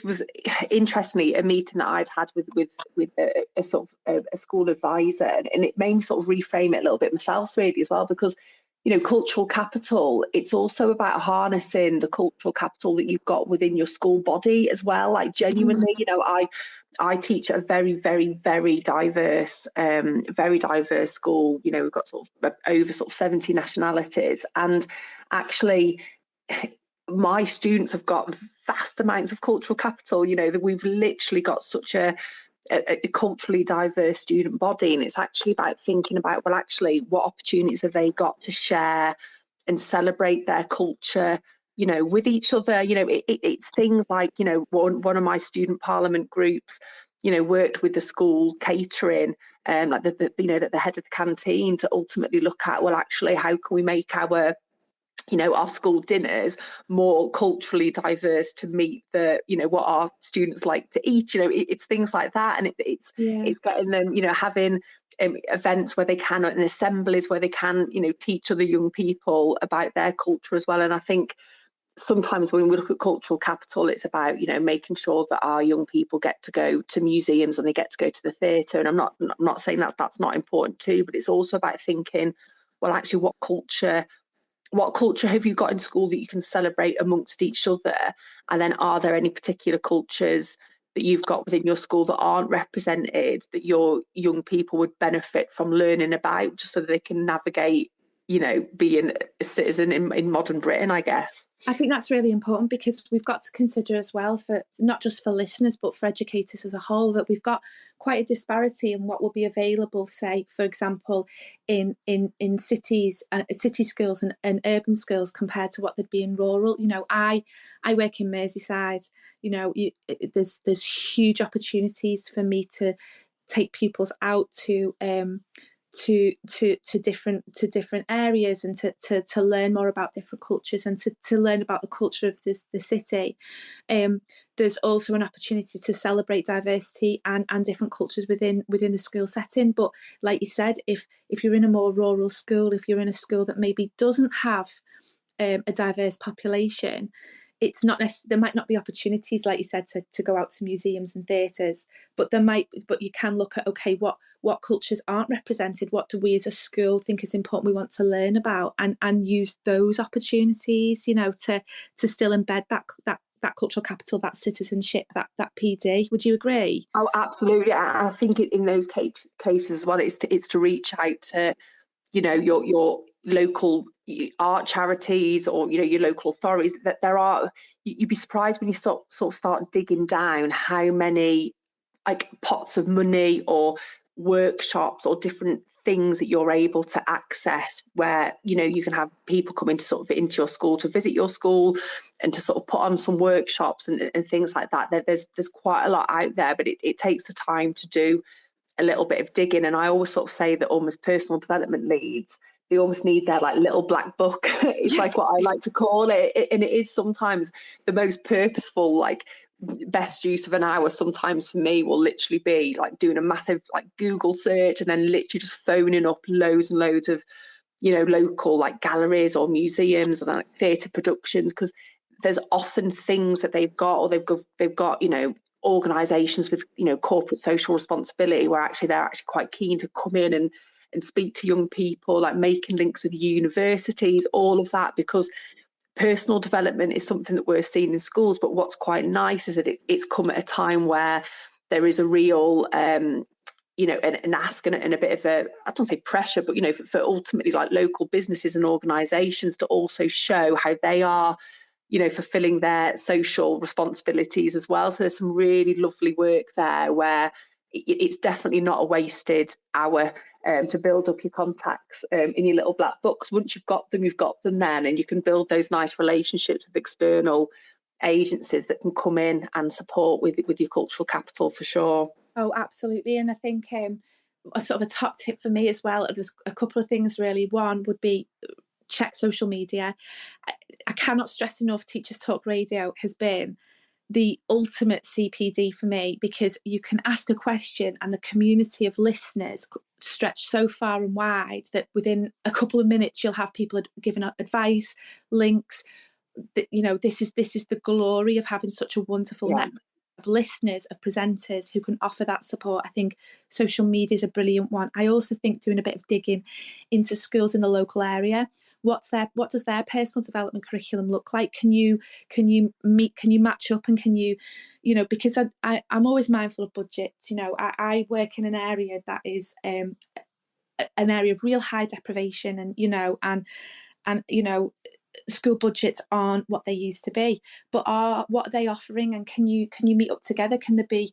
Speaker 4: was interestingly a meeting that I'd had with a sort of a school advisor, and it made me sort of reframe it a little bit myself really as well, because, you know, cultural capital, it's also about harnessing the cultural capital that you've got within your school body as well. Like genuinely, you know, I teach at a very, very, very diverse school. You know, we've got sort of over sort of 70 nationalities, and actually my students have got vast amounts of cultural capital. You know, that we've literally got such a culturally diverse student body, and it's actually about thinking about, well, actually, what opportunities have they got to share and celebrate their culture, you know, with each other. You know, it's things like, you know, one of my student parliament groups, you know, worked with the school catering, like the head of the canteen, to ultimately look at, well, actually, how can we make our, you know, our school dinners more culturally diverse to meet the, you know, what our students like to eat. You know, it's things like that, and it's getting them, you know, having events where they can, and assemblies where they can, you know, teach other young people about their culture as well. And I think sometimes when we look at cultural capital, it's about, you know, making sure that our young people get to go to museums and they get to go to the theatre. And I'm not saying that that's not important too, but it's also about thinking, well, actually, what culture have you got in school that you can celebrate amongst each other? And then are there any particular cultures that you've got within your school that aren't represented, that your young people would benefit from learning about, just so that they can navigate, you know, being a citizen in modern Britain, I guess?
Speaker 3: I think that's really important, because we've got to consider as well, for not just for listeners but for educators as a whole, that we've got quite a disparity in what will be available, say, for example, in cities, city schools and urban schools, compared to what they'd be in rural. You know, I work in Merseyside. You know, there's huge opportunities for me to take pupils out to different areas, and to learn more about different cultures, and to learn about the culture of the city. There's also an opportunity to celebrate diversity and different cultures within the school setting. But like you said, if you're in a more rural school, if you're in a school that maybe doesn't have a diverse population, it's not there might not be opportunities, like you said, to go out to museums and theatres, but you can look at, okay, what cultures aren't represented, what do we as a school think is important, we want to learn about, and use those opportunities, you know, to still embed that cultural capital, that citizenship, that PD. Would you agree?
Speaker 4: Oh, absolutely. I think in those cases as well, it's to reach out to, you know, your local art charities, or, you know, your local authorities. That there are, you'd be surprised when you sort of start digging down how many like pots of money or workshops or different things that you're able to access, where, you know, you can have people come into your school to visit your school and to sort of put on some workshops and things like that. There's quite a lot out there, but it takes the time to do a little bit of digging. And I always sort of say that almost personal development leads, they almost need their like little black book. It's like what I like to call it. And it is sometimes the most purposeful, like best use of an hour sometimes for me will literally be like doing a massive like Google search, and then literally just phoning up loads and loads of, you know, local like galleries or museums and like theatre productions, because there's often things that they've got, or they've got, you know, organisations with, you know, corporate social responsibility, where actually they're actually quite keen to come in and speak to young people, like making links with universities, all of that, because personal development is something that we're seeing in schools. But what's quite nice is that it's come at a time where there is a real you know, an ask and a bit of a, I don't say pressure, but, you know, for ultimately like local businesses and organisations to also show how they are, you know, fulfilling their social responsibilities as well. So there's some really lovely work there where it's definitely not a wasted hour to build up your contacts in your little black book. 'Cause once you've got them then, and you can build those nice relationships with external agencies that can come in and support with your cultural capital for sure.
Speaker 3: Oh, absolutely. And I think a sort of a top tip for me as well, there's a couple of things really. One would be check social media. I cannot stress enough, Teachers Talk Radio has been the ultimate CPD for me, because you can ask a question and the community of listeners stretch so far and wide that within a couple of minutes you'll have people giving advice, links. This is the glory of having such a wonderful network of listeners, of presenters who can offer that support. I think social media is a brilliant one. I also think doing a bit of digging into schools in the local area. What does their personal development curriculum look like? Can you match up, and can you because I'm always mindful of budgets. I work in an area that is an area of real high deprivation, and school budgets aren't what they used to be, but what are they offering, and can you meet up together? Can there be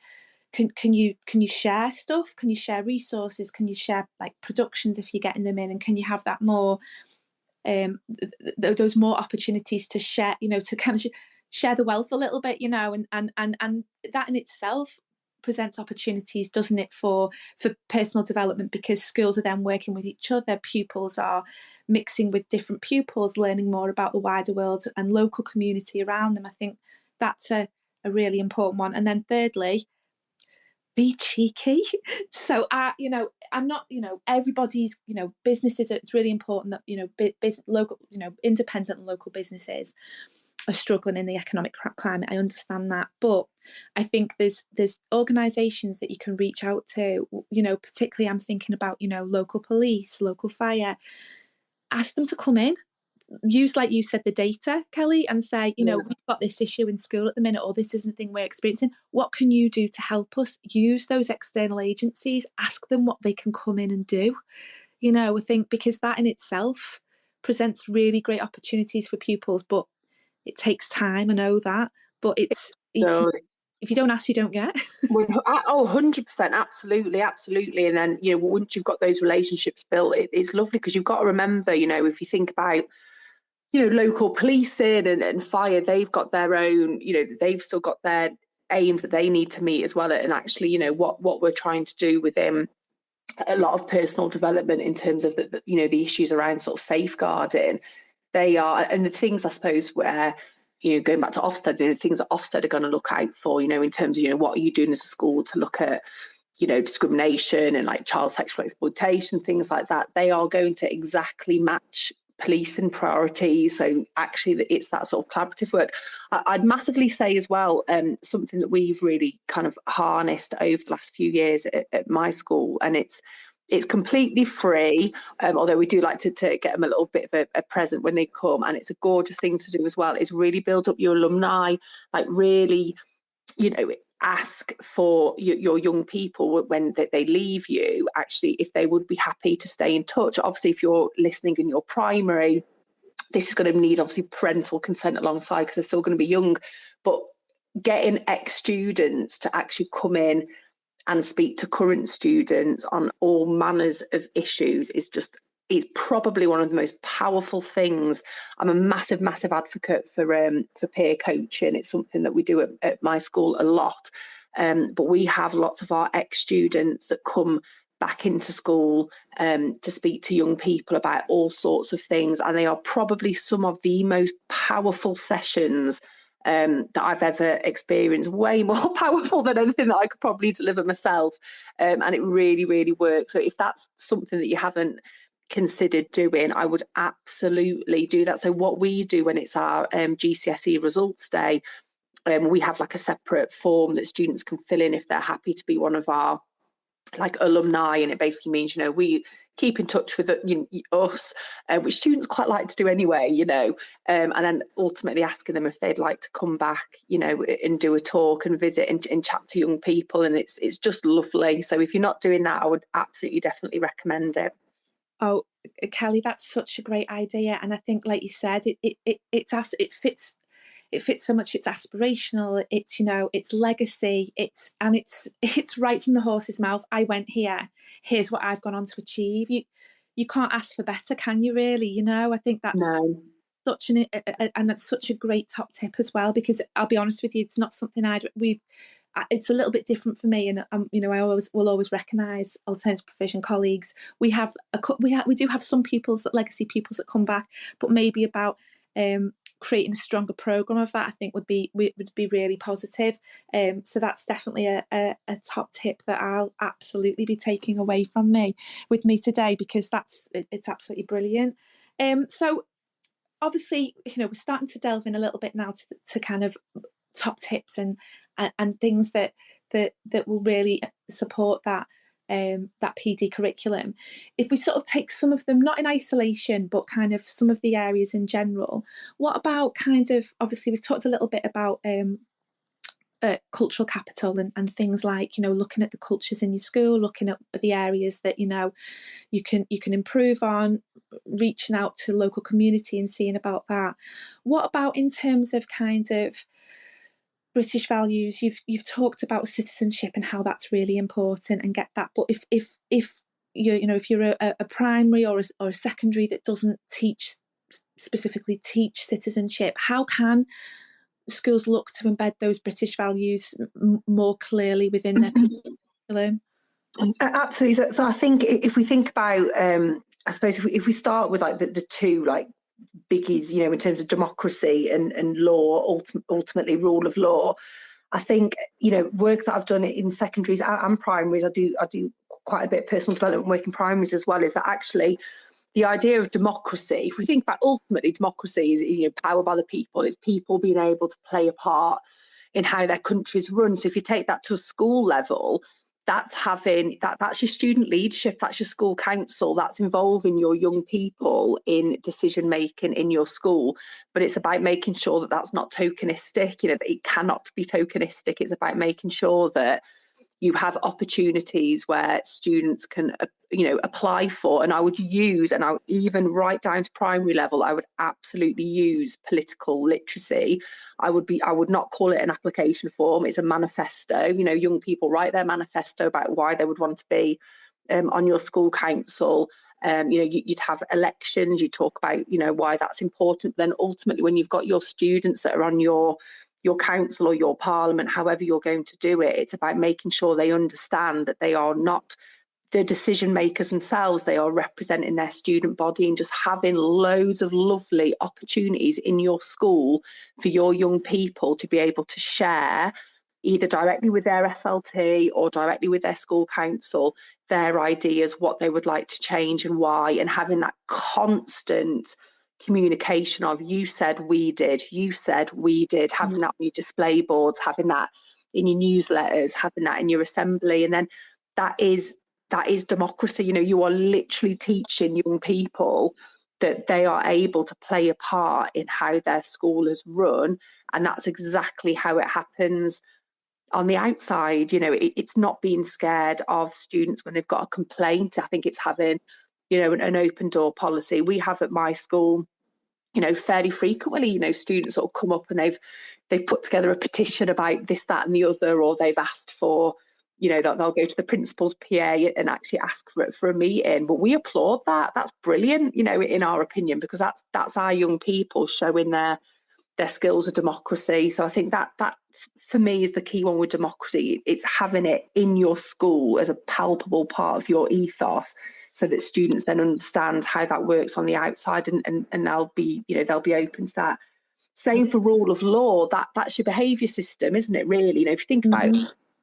Speaker 3: can you share stuff? Can you share resources? Can you share like productions if you're getting them in? And can you have that more those more opportunities to share, to kind of share the wealth a little bit, and that in itself presents opportunities, doesn't it, for personal development, because schools are then working with each other, pupils are mixing with different pupils, learning more about the wider world and local community around them. I think that's a really important one. And then thirdly, be cheeky. So I'm not, everybody's, businesses, it's really important that, local, independent and local businesses are struggling in the economic climate. I understand that, but I think there's organisations that you can reach out to, particularly I'm thinking about, local police, local fire. Ask them to come in. Use, like you said, the data, Kelly, and say, we've got this issue in school at the minute, or this isn't the thing we're experiencing. What can you do to help us? Use those external agencies. Ask them what they can come in and do. I think because that in itself presents really great opportunities for pupils, but it takes time. I know that, but if you don't ask, you don't get.
Speaker 4: 100%, absolutely. And then once you've got those relationships built, it's lovely, because you've got to remember, if you think about local policing and fire, they've got their own, they've still got their aims that they need to meet as well. And actually, what we're trying to do within a lot of personal development in terms of the issues around sort of safeguarding, they are, and the things I suppose where, going back to Ofsted, the things that Ofsted are going to look out for, in terms of, what are you doing as a school to look at, discrimination and like child sexual exploitation, things like that. They are going to exactly match policing priorities. So actually it's that sort of collaborative work. I'd massively say as well, something that we've really kind of harnessed over the last few years at my school, and it's completely free, although we do like to get them a little bit of a present when they come, and it's a gorgeous thing to do as well, is really build up your alumni, like really, ask for your young people when they leave you, actually, if they would be happy to stay in touch. Obviously, if you're listening in your primary, this is going to need obviously parental consent alongside, because they're still going to be young, but getting ex-students to actually come in and speak to current students on all manners of issues is probably one of the most powerful things. I'm a massive advocate for peer coaching. It's something that we do at my school a lot. But we have lots of our ex-students that come back into school to speak to young people about all sorts of things. And they are probably some of the most powerful sessions that I've ever experienced, way more powerful than anything that I could probably deliver myself. And it really, really works. So if that's something that you haven't considered doing, I would absolutely do that. So what we do when it's our GCSE results day, we have like a separate form that students can fill in if they're happy to be one of our like alumni, and it basically means we keep in touch with us, which students quite like to do anyway, and then ultimately asking them if they'd like to come back, and do a talk and visit and chat to young people, and it's just lovely. So if you're not doing that, I would absolutely definitely recommend it.
Speaker 3: Oh, Kelly, that's such a great idea, and I think, like you said, it fits it fits so much. It's aspirational. It's, you know, it's legacy. It's right from the horse's mouth. I went here. Here's what I've gone on to achieve. You can't ask for better, can you? Really? You know, I think that's
Speaker 4: No.
Speaker 3: such and that's such a great top tip as well, because I'll be honest with you, it's not something it's a little bit different for me, and you know, I will always recognise alternative provision colleagues. We do have some pupils, legacy pupils, that come back, but maybe about creating a stronger programme of that, I think would be really positive. So that's definitely a top tip that I'll absolutely be taking away with me today, because it's absolutely brilliant. So obviously, you know, we're starting to delve in a little bit now to kind of top tips and things that will really support that PD curriculum. If we sort of take some of them, not in isolation, but kind of some of the areas in general, what about kind of, obviously we've talked a little bit about cultural capital and things like, you know, looking at the cultures in your school, looking at the areas that, you know, you can improve on, reaching out to local community and seeing about that. What about in terms of kind of British values? You've talked about citizenship and how that's really important, and get that. But if you're a primary or a secondary that doesn't specifically teach citizenship, how can schools look to embed those British values more clearly within their curriculum?
Speaker 4: Absolutely. So I think if we think about, I suppose if we start with like the two like biggies, you know, in terms of democracy and law, ultimately rule of law, I think, you know, work that I've done in secondaries and primaries, I do quite a bit of personal development work in primaries as well, is that actually the idea of democracy, if we think about ultimately democracy is, you know, power by the people, it's people being able to play a part in how their country's run. So if you take that to a school level, that's your student leadership, that's your school council, that's involving your young people in decision making in your school. But it's about making sure that that's not tokenistic, you know, that it cannot be tokenistic. It's about making sure that you have opportunities where students can, you know, apply for. And I would use, and I even right down to primary level, I would absolutely use political literacy. I would not call it an application form. It's a manifesto. You know, young people write their manifesto about why they would want to be on your school council. You know, you'd have elections. You talk about, you know, why that's important. Then ultimately, when you've got your students that are on your council or your parliament, however you're going to do it, it's about making sure they understand that they are not the decision makers themselves. They are representing their student body, and just having loads of lovely opportunities in your school for your young people to be able to share, either directly with their SLT or directly with their school council, their ideas, what they would like to change and why, and having that constant communication of you said we did, having that on your display boards, having that in your newsletters, having that in your assembly. And then that is democracy. You know, you are literally teaching young people that they are able to play a part in how their school is run, and that's exactly how it happens on the outside. You know, it's not being scared of students when they've got a complaint. I think it's having, you know, an open door policy. We have at my school, you know, fairly frequently, you know, students sort of come up and they've put together a petition about this, that, and the other, or they've asked for, you know, they'll go to the principal's PA and actually ask for a meeting. But we applaud that. That's brilliant, you know, in our opinion, because that's our young people showing their skills of democracy. So I think that for me is the key one with democracy. It's having it in your school as a palpable part of your ethos, so that students then understand how that works on the outside, and they'll be open to that. Same for rule of law. That's your behaviour system, isn't it? Really, you know, if you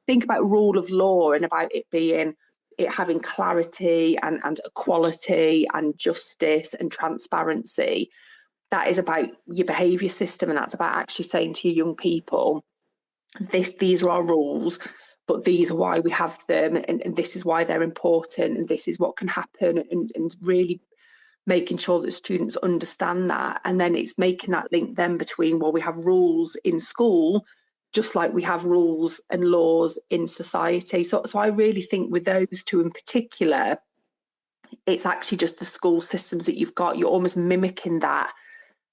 Speaker 4: think about rule of law and about it having clarity and equality and justice and transparency, that is about your behaviour system, and that's about actually saying to your young people, these are our rules, but these are why we have them, and this is why they're important, and this is what can happen, and really making sure that students understand that. And then it's making that link then between, well, we have rules in school just like we have rules and laws in society. So I really think with those two in particular, it's actually just the school systems that you've got. You're almost mimicking that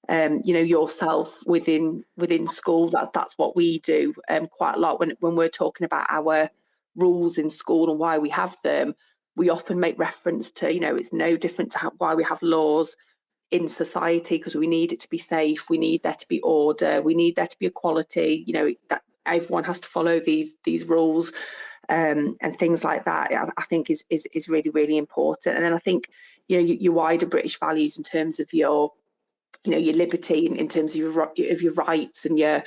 Speaker 4: yourself within school. That's what we do quite a lot when we're talking about our rules in school and why we have them. We often make reference to, it's no different to why we have laws in society, because we need it to be safe, we need there to be order, we need there to be equality, that everyone has to follow these rules, and things like that. I think is really, really important. And then I think your wider British values in terms of your liberty, in terms of your rights, and your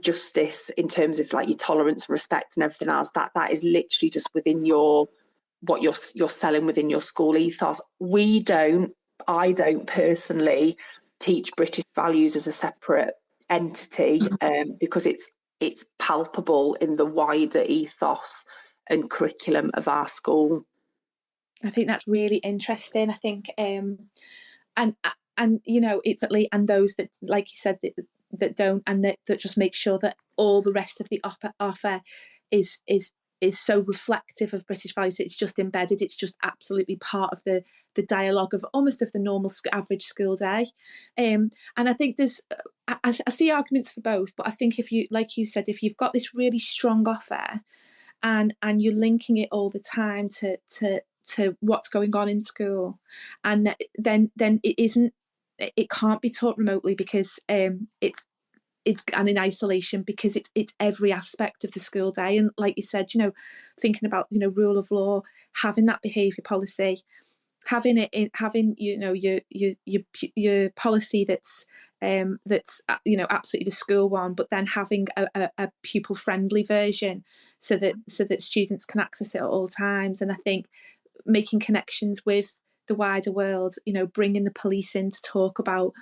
Speaker 4: justice, in terms of like your tolerance and respect and everything else, that is literally just within what you're selling within your school ethos. I don't personally teach British values as a separate entity, because it's palpable in the wider ethos and curriculum of our school.
Speaker 3: I think that's really interesting. I think and it's and those that, like you said, that don't, and that just make sure that all the rest of the offer is so reflective of British values. It's just embedded. It's just absolutely part of the dialogue of almost of the normal average school day. And I think there's, I see arguments for both, but I think if you, like you said, if you've got this really strong offer, and you're linking it all the time to what's going on in school, and then it can't be taught remotely, because it's and in isolation, because it's every aspect of the school day. And like you said, thinking about rule of law, having that behaviour policy, having your policy that's absolutely the school one, but then having a pupil friendly version, so that students can access it at all times. And I think making connections with the wider world, bringing the police in to talk about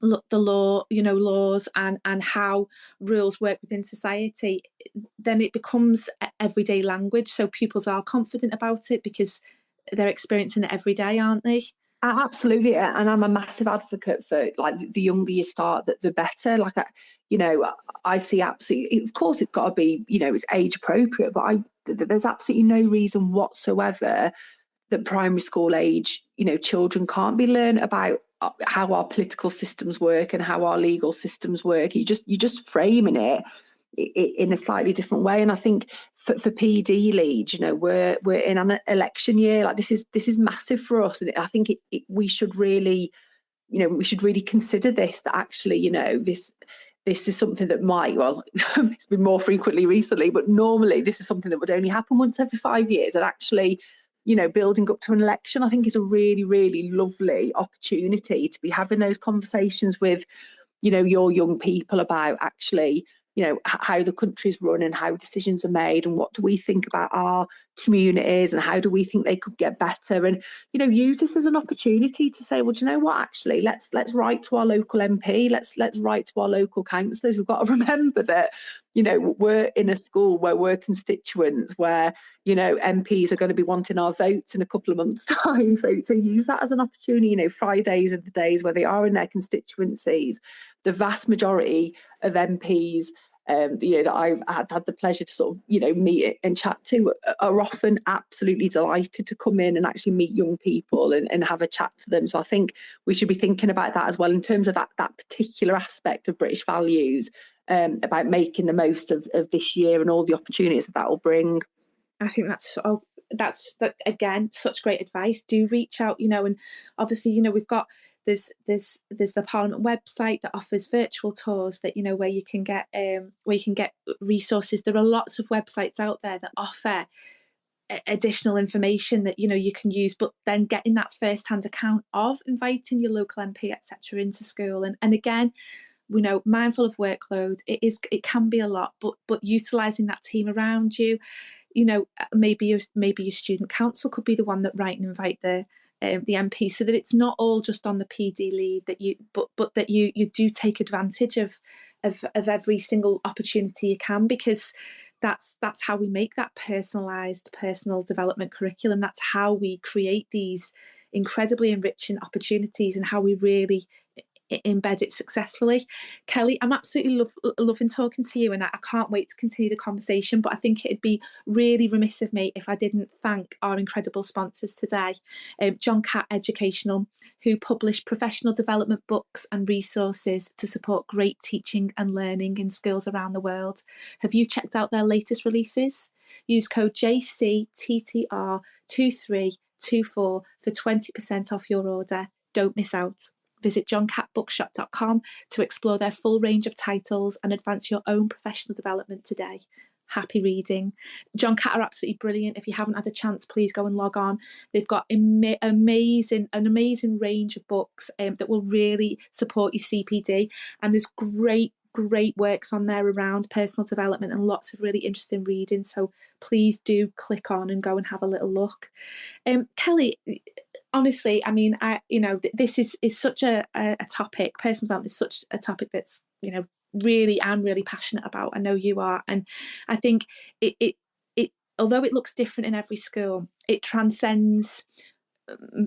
Speaker 3: the law, laws, and how rules work within society, then it becomes everyday language. So pupils are confident about it because they're experiencing it every day, aren't they?
Speaker 4: Absolutely. And I'm a massive advocate for, like, the younger you start, the better. Like, I see absolutely, of course it's got to be, it's age appropriate, but there's absolutely no reason whatsoever that primary school age, children can't be learned about how our political systems work and how our legal systems work. You're just framing it in a slightly different way. And I think for PD lead, we're in an election year. Like, this is massive for us, and I think we should really consider this. That actually, this is something that might, well, it's been more frequently recently, but normally this is something that would only happen once every 5 years. And actually, building up to an election, I think is a really, really lovely opportunity to be having those conversations with, your young people about actually, how the country's run and how decisions are made, and what do we think about our communities and how do we think they could get better, and use this as an opportunity to say, well, do you know what, actually let's write to our local MP, let's write to our local councillors. We've got to remember that we're in a school where we're constituents, where MPs are going to be wanting our votes in a couple of months' time. So use that as an opportunity. Fridays are the days where they are in their constituencies. The vast majority of MPs that I've had the pleasure to sort of meet and chat to are often absolutely delighted to come in and actually meet young people and have a chat to them. So I think we should be thinking about that as well, in terms of that particular aspect of British values, about making the most of this year and all the opportunities that will bring.
Speaker 3: I think that's again such great advice. Do reach out, and obviously, we've got there's the Parliament website that offers virtual tours, that where you can get resources. There are lots of websites out there that offer additional information that you can use, but then getting that first-hand account of inviting your local MP, etc., into school, and again, mindful of workload, it can be a lot, but utilising that team around you. Maybe your student council could be the one that write and invite the MP, so that it's not all just on the PD lead, but that you do take advantage of every single opportunity you can, because that's how we make that personalised personal development curriculum. That's how we create these incredibly enriching opportunities, and how we really embed it successfully. Kelly, I'm absolutely loving talking to you, and I can't wait to continue the conversation, but I think it'd be really remiss of me if I didn't thank our incredible sponsors today. John Catt Educational, who publish professional development books and resources to support great teaching and learning in schools around the world. Have you checked out their latest releases? Use code JCTTR2324 for 20% off your order. Don't miss out. Visit johncattbookshop.com to explore their full range of titles and advance your own professional development today. Happy reading. John Catt are absolutely brilliant. If you haven't had a chance, please go and log on. They've got an amazing range of books that will really support your CPD, and there's great works on there around personal development and lots of really interesting reading, so please do click on and go and have a little look. Kelly, honestly, I mean, this is such a topic. Personal development is such a topic that's, really, I'm really passionate about. I know you are, and I think it although it looks different in every school, it transcends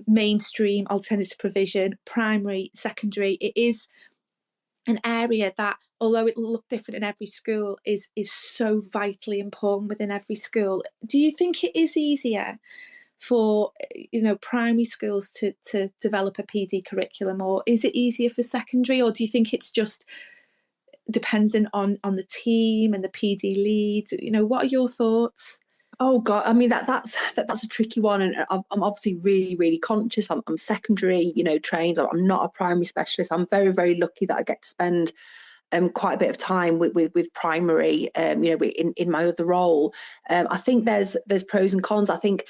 Speaker 3: mainstream, alternative provision, primary, secondary. It is an area that, although it will look different in every school, is so vitally important within every school. Do you think it is easier for primary schools to develop a PD curriculum, or is it easier for secondary, or do you think it's just dependent on the team and the PD lead? What are your thoughts?
Speaker 4: Oh God, I mean that's a tricky one, and I'm obviously really, really conscious. I'm secondary, trained. I'm not a primary specialist. I'm very, very lucky that I get to spend quite a bit of time with primary, in my other role. I think there's pros and cons. I think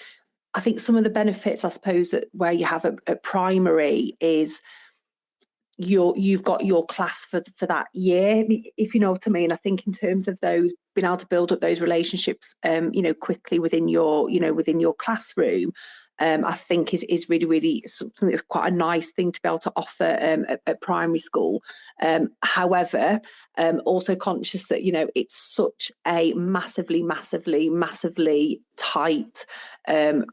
Speaker 4: some of the benefits, I suppose, that where you have a primary is you've got your class for that year, if you know what I mean. I think in terms of those, being able to build up those relationships, quickly within your classroom, I think is really, really something that's quite a nice thing to be able to offer at primary school. However, also conscious that it's such a massively tight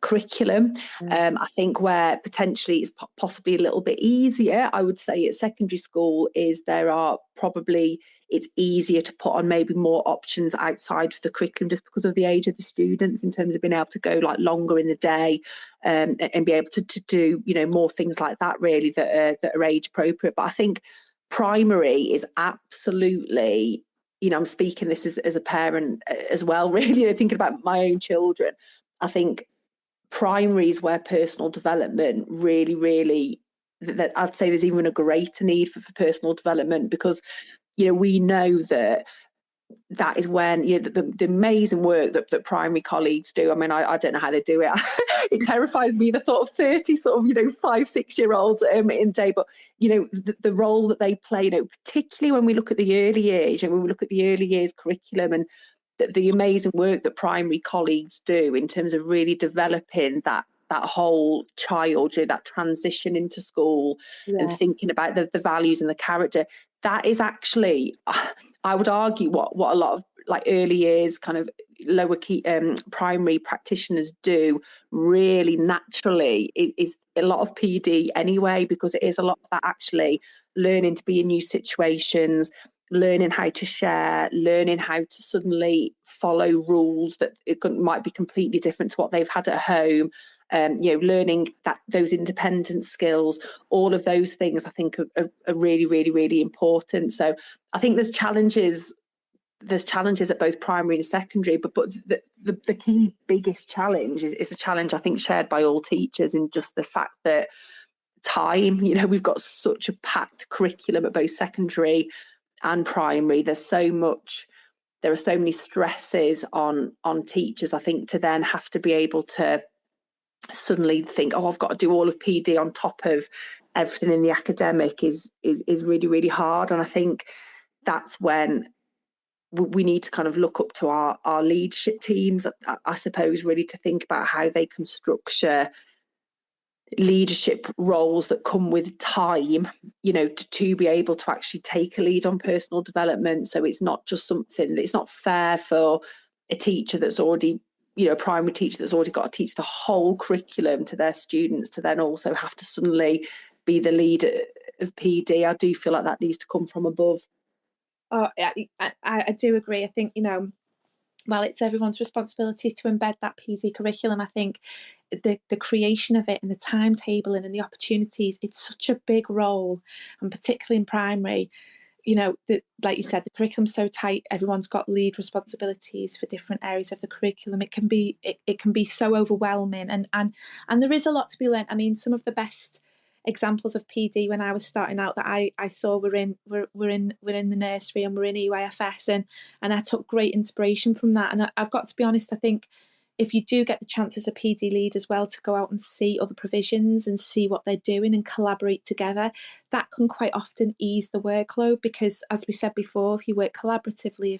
Speaker 4: curriculum. I think where potentially it's possibly a little bit easier, I would say, at secondary school is it's easier to put on maybe more options outside of the curriculum, just because of the age of the students, in terms of being able to go like longer in the day, and be able to do more things like that, really, that are age appropriate. But I think primary is absolutely, I'm speaking this as a parent as well, really, thinking about my own children. I think primary is where personal development really, really, that I'd say there's even a greater need for personal development, because we know that is when the amazing work that primary colleagues do. I mean, I don't know how they do it. It terrifies me, the thought of 30 sort of 5-6-year-olds in a day, but the role that they play, particularly when we look at the early years, and when we look at the early years curriculum, and the amazing work that primary colleagues do in terms of really developing that whole child, that transition into school, and thinking about the values and the character. That is actually, I would argue, what a lot of like early years kind of lower key primary practitioners do really naturally is a lot of PD anyway, because it is a lot of that actually learning to be in new situations, learning how to share, learning how to suddenly follow rules that might be completely different to what they've had at home. Learning those independent skills, all of those things, I think are really, really, really important. So I think there's challenges at both primary and secondary, but the key biggest challenge is a challenge I think shared by all teachers, in just the fact that time, we've got such a packed curriculum at both secondary and primary. There are so many stresses on teachers, I think, to then have to be able to suddenly think, I've got to do all of PD on top of everything in the academic is really, really hard. And I think that's when we need to kind of look up to our leadership teams, I suppose, really, to think about how they can structure leadership roles that come with time, to be able to actually take a lead on personal development. So it's not just something that, it's not fair for a teacher that's already, a primary teacher that's already got to teach the whole curriculum to their students, to then also have to suddenly be the leader of PD. I do feel like that needs to come from above.
Speaker 3: Oh, I do agree. I think, while it's everyone's responsibility to embed that PD curriculum, I think the creation of it and the timetabling and the opportunities, it's such a big role, and particularly in primary. Like you said, the curriculum's so tight. Everyone's got lead responsibilities for different areas of the curriculum. It can be so overwhelming, and there is a lot to be learned. I mean, some of the best examples of PD when I was starting out that I saw were in the nursery, and we're in EYFS, and I took great inspiration from that. And I've got to be honest, I think if you do get the chance as a PD lead as well to go out and see other provisions and see what they're doing and collaborate together, that can quite often ease the workload, because as we said before, if you work collaboratively,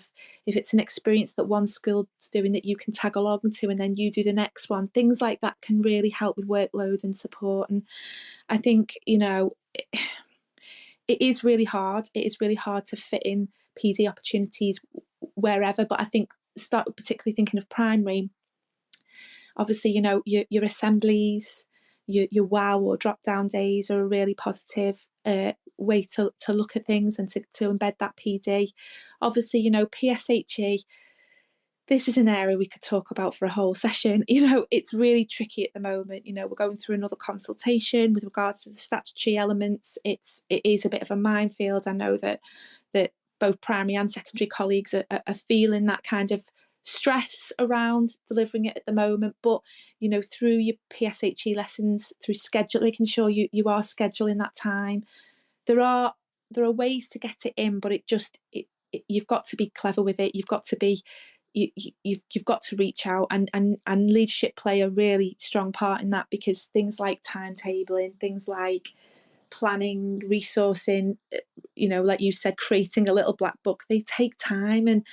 Speaker 3: if it's an experience that one school's doing that you can tag along to and then you do the next one, things like that can really help with workload and support. And I think, it is really hard. It is really hard to fit in PD opportunities wherever, but I think particularly thinking of primary, obviously, your assemblies, your wow or drop down days are a really positive way to look at things and to embed that PD. Obviously, PSHE, this is an area we could talk about for a whole session. It's really tricky at the moment. We're going through another consultation with regards to the statutory elements. It is a bit of a minefield. I know that both primary and secondary colleagues are feeling that kind of stress around delivering it at the moment. But, through your PSHE lessons, through making sure you are scheduling that time, there are ways to get it in, but you've got to be clever with it. You've got to be you've got to reach out, and leadership play a really strong part in that, because things like timetabling, things like planning, resourcing, like you said, creating a little black book, they take time, and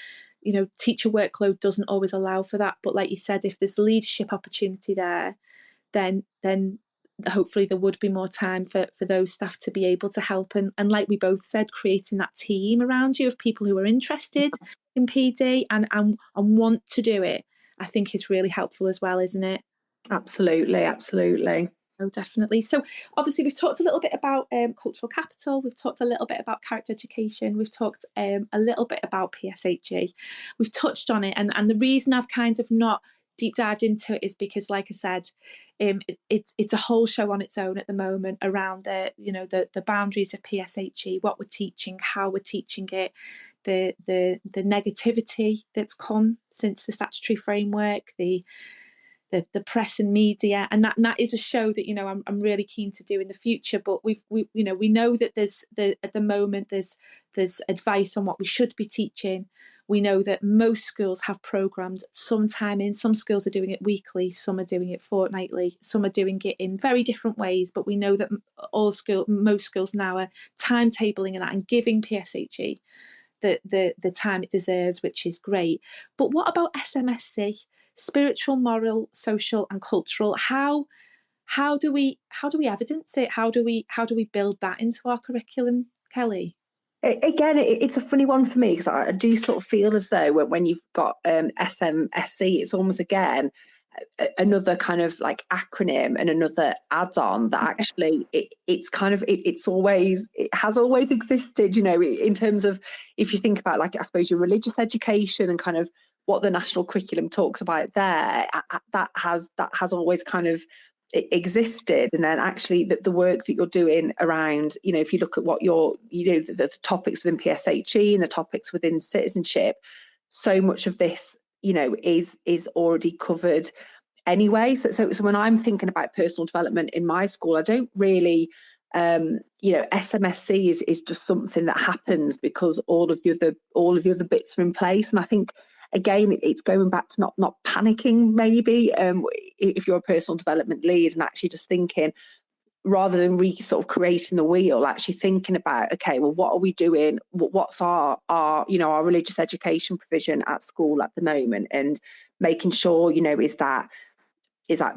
Speaker 3: teacher workload doesn't always allow for that. But like you said, if there's leadership opportunity there, then hopefully there would be more time for those staff to be able to help, and like we both said, creating that team around you of people who are interested in PD and want to do it, I think is really helpful as well, isn't it?
Speaker 4: Absolutely.
Speaker 3: Oh, definitely. So obviously we've talked a little bit about cultural capital, we've talked a little bit about character education, we've talked a little bit about PSHE, we've touched on it, and the reason I've kind of not deep dived into it is because, like I said, it's a whole show on its own at the moment around the boundaries of PSHE, what we're teaching, how we're teaching it, the negativity that's come since the statutory framework, the press and media, and that is a show that I'm really keen to do in the future. But we know that at the moment there's advice on what we should be teaching. We know that most schools have programmed some time in. Some schools are doing it weekly, some are doing it fortnightly, some are doing it in very different ways. But we know that most schools now are timetabling that and giving PSHE the time it deserves, which is great. But what about SMSC? Spiritual, moral, social, and cultural. How do we evidence it? How do we build that into our curriculum, Kelly?
Speaker 4: Again, it's a funny one for me, because I do sort of feel as though when you've got SMSC, it's almost again another kind of like acronym and another add-on that actually it has always existed, in terms of, if you think about, like, I suppose your religious education and kind of what the national curriculum talks about there, that has always kind of existed. And then actually the work that you're doing around, if you look at what the topics within PSHE and the topics within citizenship, so much of this is already covered anyway. So when I'm thinking about personal development in my school, I don't really SMSC is just something that happens because all of the other bits are in place. And I think, again, it's going back to not panicking, maybe, if you're a personal development lead, and actually just thinking, rather than sort of creating the wheel, actually thinking about, okay, well, what are we doing? What's our religious education provision at school at the moment, and making sure, is that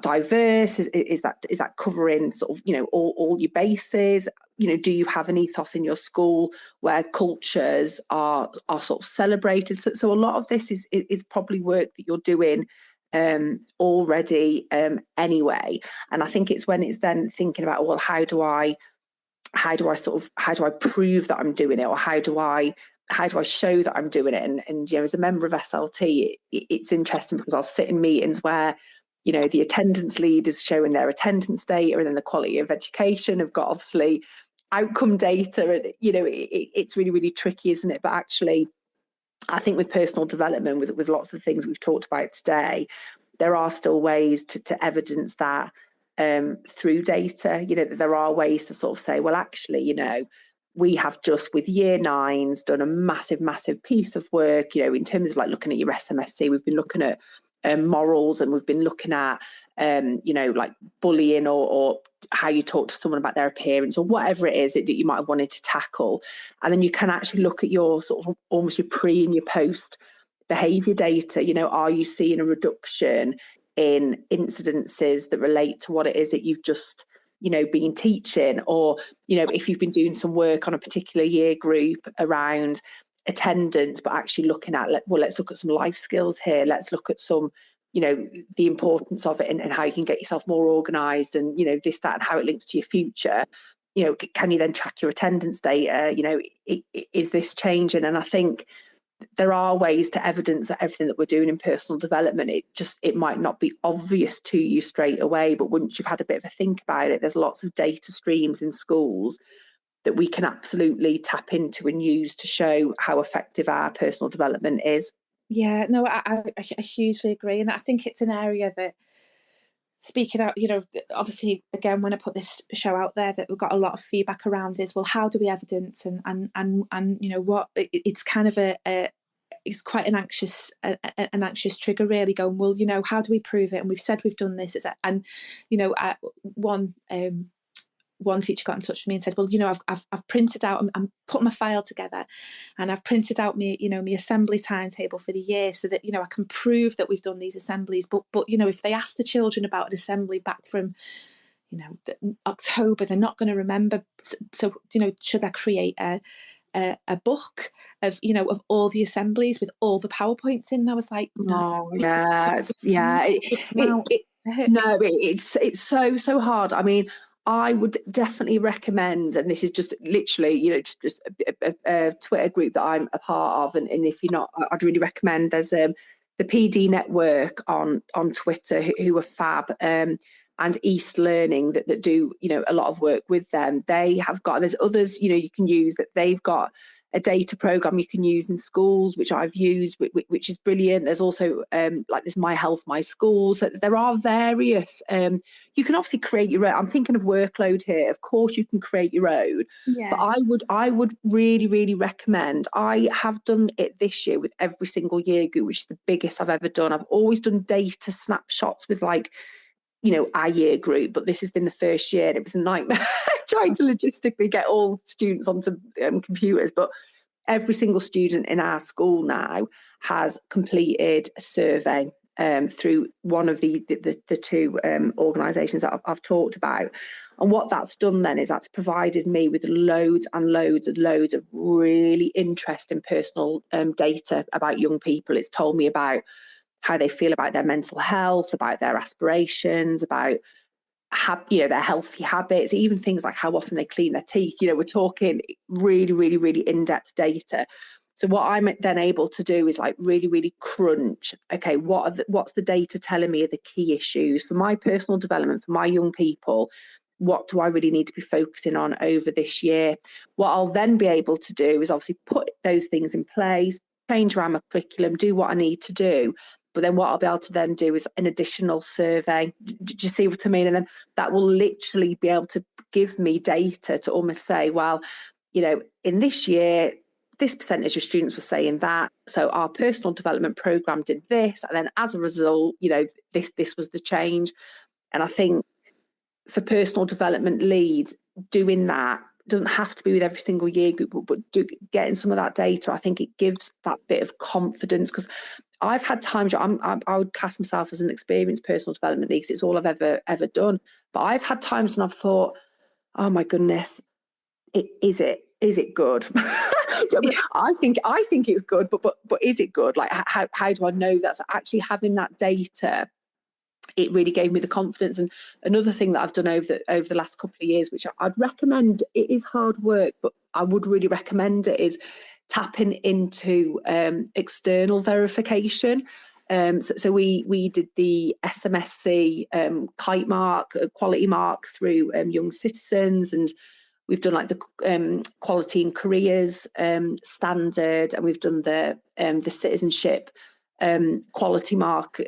Speaker 4: diverse? Is that covering sort of, all your bases? Do you have an ethos in your school where cultures are sort of celebrated? So a lot of this is probably work that you're doing already anyway. And I think it's when it's then thinking about, well, how do I how do I prove that I'm doing it, or how do I show that I'm doing it? And as a member of SLT, it's interesting because I'll sit in meetings where the attendance lead is showing their attendance data, and then the quality of education have got obviously outcome data, and it's really, really tricky, isn't it? But actually, I think with personal development, with lots of the things we've talked about today, there are still ways to evidence that through data. There are ways to sort of say, well, actually, we have just with year 9s done a massive piece of work, in terms of like looking at your SMSC. We've been looking at morals, and we've been looking at, like bullying or how you talk to someone about their appearance, or whatever it is that you might have wanted to tackle. And then you can actually look at your sort of almost your pre and your post behaviour data. Are you seeing a reduction in incidences that relate to what it is that you've just been teaching? Or if you've been doing some work on a particular year group around attendance, but actually looking at, let's look at some life skills here, let's look at some the importance of it, and how you can get yourself more organised, and this, that, and how it links to your future. Can you then track your attendance data? Is this changing? And I think there are ways to evidence that everything that we're doing in personal development, it might not be obvious to you straight away, but once you've had a bit of a think about it, there's lots of data streams in schools that we can absolutely tap into and use to show how effective our personal development is.
Speaker 3: Yeah, no, I hugely agree. And I think it's an area that, speaking out, obviously, again, when I put this show out there, that we've got a lot of feedback around is, well, how do we evidence? And what it's kind of it's quite an anxious trigger, really, going, well, how do we prove it? And we've said we've done this. One teacher got in touch with me and said, well, I've printed out, I'm putting my file together, and I've printed out my assembly timetable for the year, so that I can prove that we've done these assemblies. But if they ask the children about an assembly back from October, they're not going to remember. So should I create a book of all the assemblies with all the PowerPoints in? And I was like, no,
Speaker 4: it's so hard. I mean, I would definitely recommend, and this is just literally, just a Twitter group that I'm a part of, and if you're not, I'd really recommend. There's the PD Network on Twitter who are fab, and East Learning that do a lot of work with them. They have got, there's others you can use, that they've got a data program you can use in schools, which I've used, which is brilliant. There's also like this My Health, My School. So there are various. You can obviously create your own. I'm thinking of workload here. Of course, you can create your own.
Speaker 3: Yeah.
Speaker 4: But I would really, really recommend. I have done it this year with every single year group, which is the biggest I've ever done. I've always done data snapshots with our year group, but this has been the first year, and it was a nightmare trying to logistically get all students onto computers. But every single student in our school now has completed a survey through one of the two organisations that I've talked about. And what that's done then is that's provided me with loads and loads of really interesting personal data about young people. It's told me about how they feel about their mental health, about their aspirations, about their healthy habits, even things like how often they clean their teeth. We're talking really, really, really in-depth data. So what I'm then able to do is really, really crunch. Okay, what's the data telling me are the key issues for my personal development, for my young people? What do I really need to be focusing on over this year? What I'll then be able to do is obviously put those things in place, change around my curriculum, do what I need to do. But then what I'll be able to then do is an additional survey. Do you see what I mean? And then that will literally be able to give me data to almost say, well, in this year, this percentage of students were saying that. So our personal development program did this. And then as a result, this was the change. And I think for personal development leads, doing that doesn't have to be with every single year group, but getting some of that data, I think it gives that bit of confidence. Because I've had times I would class myself as an experienced personal development lead, because it's all I've ever done. But I've had times when I've thought, oh my goodness, is it good? I think it's good, but is it good? Like how do I know that's actually having that data it really gave me the confidence. And another thing that I've done over the last couple of years, which I'd recommend, it is hard work, but I would really recommend it, is tapping into external verification. So we did the SMSC kite mark, quality mark through Young Citizens, and we've done like the quality in careers standard, and we've done the citizenship quality mark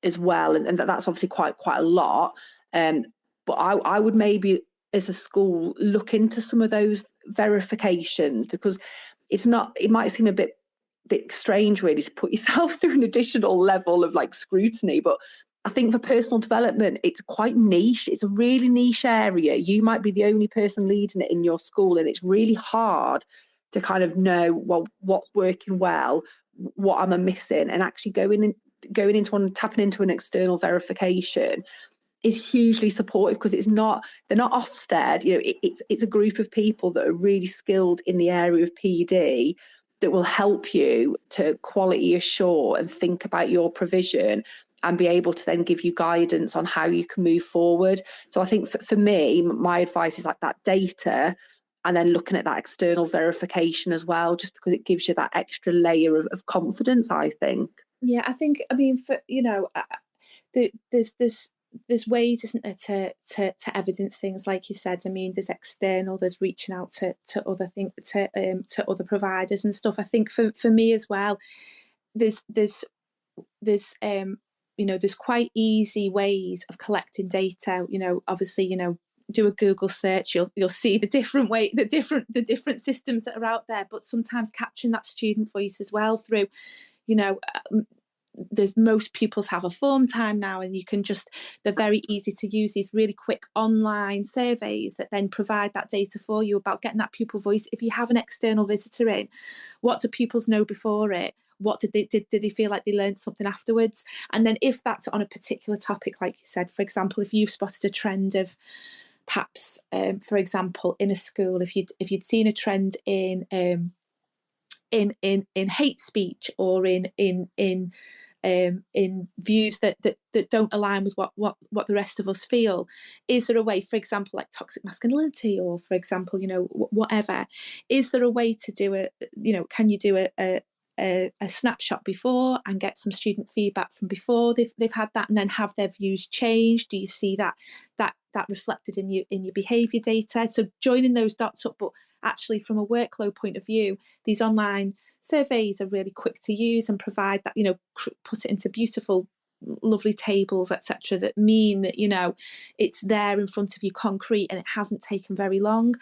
Speaker 4: as well, and that's obviously quite a lot. But I would maybe, as a school, look into some of those verifications, because it might seem a bit strange really to put yourself through an additional level of like scrutiny, but I think for personal development, it's quite niche. It's a really niche area. You might be the only person leading it in your school, and it's really hard to kind of know, well, what's working well, what am I missing, and actually going into one, tapping into an external verification is hugely supportive, because they're not Ofsted. You know, it's a group of people that are really skilled in the area of PD that will help you to quality assure and think about your provision, and be able to then give you guidance on how you can move forward. So I think for me, my advice is like that data, and then looking at that external verification as well, just because it gives you that extra layer of confidence, I think.
Speaker 3: Yeah, I think, I mean, for, you know, there's ways, isn't there, to evidence things, like you said. I mean, there's external, there's reaching out to other things, to other providers and stuff. I think for me as well, there's you know, there's quite easy ways of collecting data. You know, obviously, you know, do a Google search, you'll see the different systems that are out there. But sometimes capturing that student voice as well through, you know, there's, most pupils have a form time now, and they're very easy to use, these really quick online surveys that then provide that data for you about getting that pupil voice. If you have an external visitor in, what do pupils know before it? What did they feel like they learned something afterwards? And then if that's on a particular topic, like you said, for example, if you've spotted a trend of perhaps, for example, in a school, if you'd seen a trend in hate speech, or in views that don't align with what the rest of us feel, is there a way, for example, like toxic masculinity, or for example, you know, whatever, is there a way to do it? You know, can you do a snapshot before and get some student feedback from before they've had that, and then have their views changed? Do you see that reflected in your behaviour data? So joining those dots up. But actually, from a workload point of view, these online surveys are really quick to use and provide that, you know, put it into beautiful, lovely tables, etc., that mean that, you know, it's there in front of you, concrete, and it hasn't taken very long.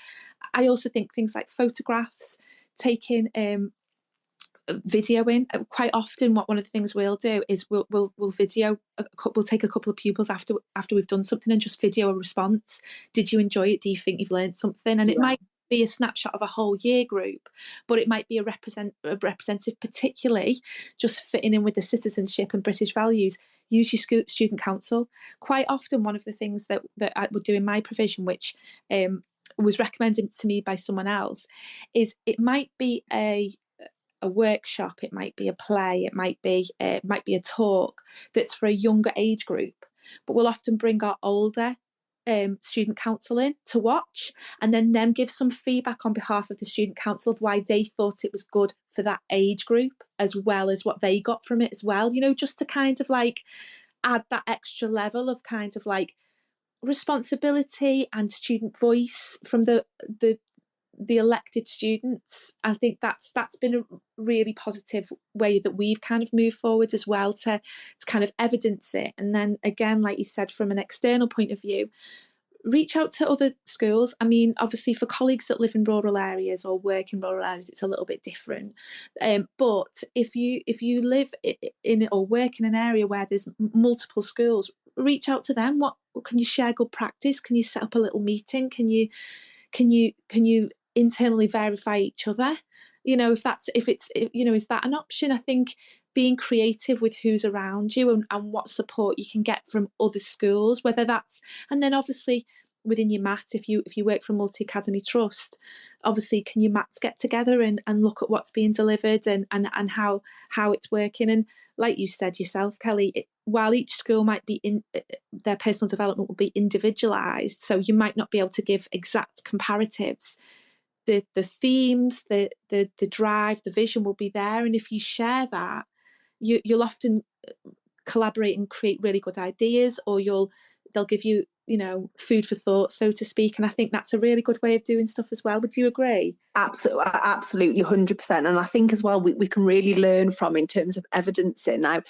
Speaker 3: I also think things like photographs, taking video in. Quite often, one of the things we'll do is we'll video we'll take a couple of pupils after we've done something, and just video a response. Did you enjoy it? Do you think you've learned something? And it might be a snapshot of a whole year group, but it might be a representative, particularly just fitting in with the citizenship and British values. Use your student council. Quite often, one of the things that I would do in my provision, which was recommended to me by someone else, is it might be a workshop, it might be a play, it might be a talk that's for a younger age group, but we'll often bring our older student council in to watch, and then them give some feedback on behalf of the student council of why they thought it was good for that age group, as well as what they got from it as well, you know, just to kind of like add that extra level of kind of like responsibility and student voice from the elected students. I think that's been a really positive way that we've kind of moved forward as well, to kind of evidence it. And then again, like you said, from an external point of view, reach out to other schools. I mean, obviously for colleagues that live in rural areas or work in rural areas, it's a little bit different. But if you live in or work in an area where there's multiple schools, reach out to them. What can you share good practice? Can you set up a little meeting? Can you internally verify each other? You know, is that an option? I think being creative with who's around you and what support you can get from other schools, whether that's, and then obviously within your MAT, if you work for a multi-academy trust, obviously can your MATs get together and look at what's being delivered and how it's working. And like you said yourself, Kelly, while each school might be in their personal development will be individualised, so you might not be able to give exact comparatives, the themes, the drive, the vision will be there. And if you share that, you'll often collaborate and create really good ideas, or they'll give you, food for thought, so to speak. And I think that's a really good way of doing stuff as well. Would you agree?
Speaker 4: Absolutely, 100%. And I think as well, we can really learn from, in terms of evidencing. Now,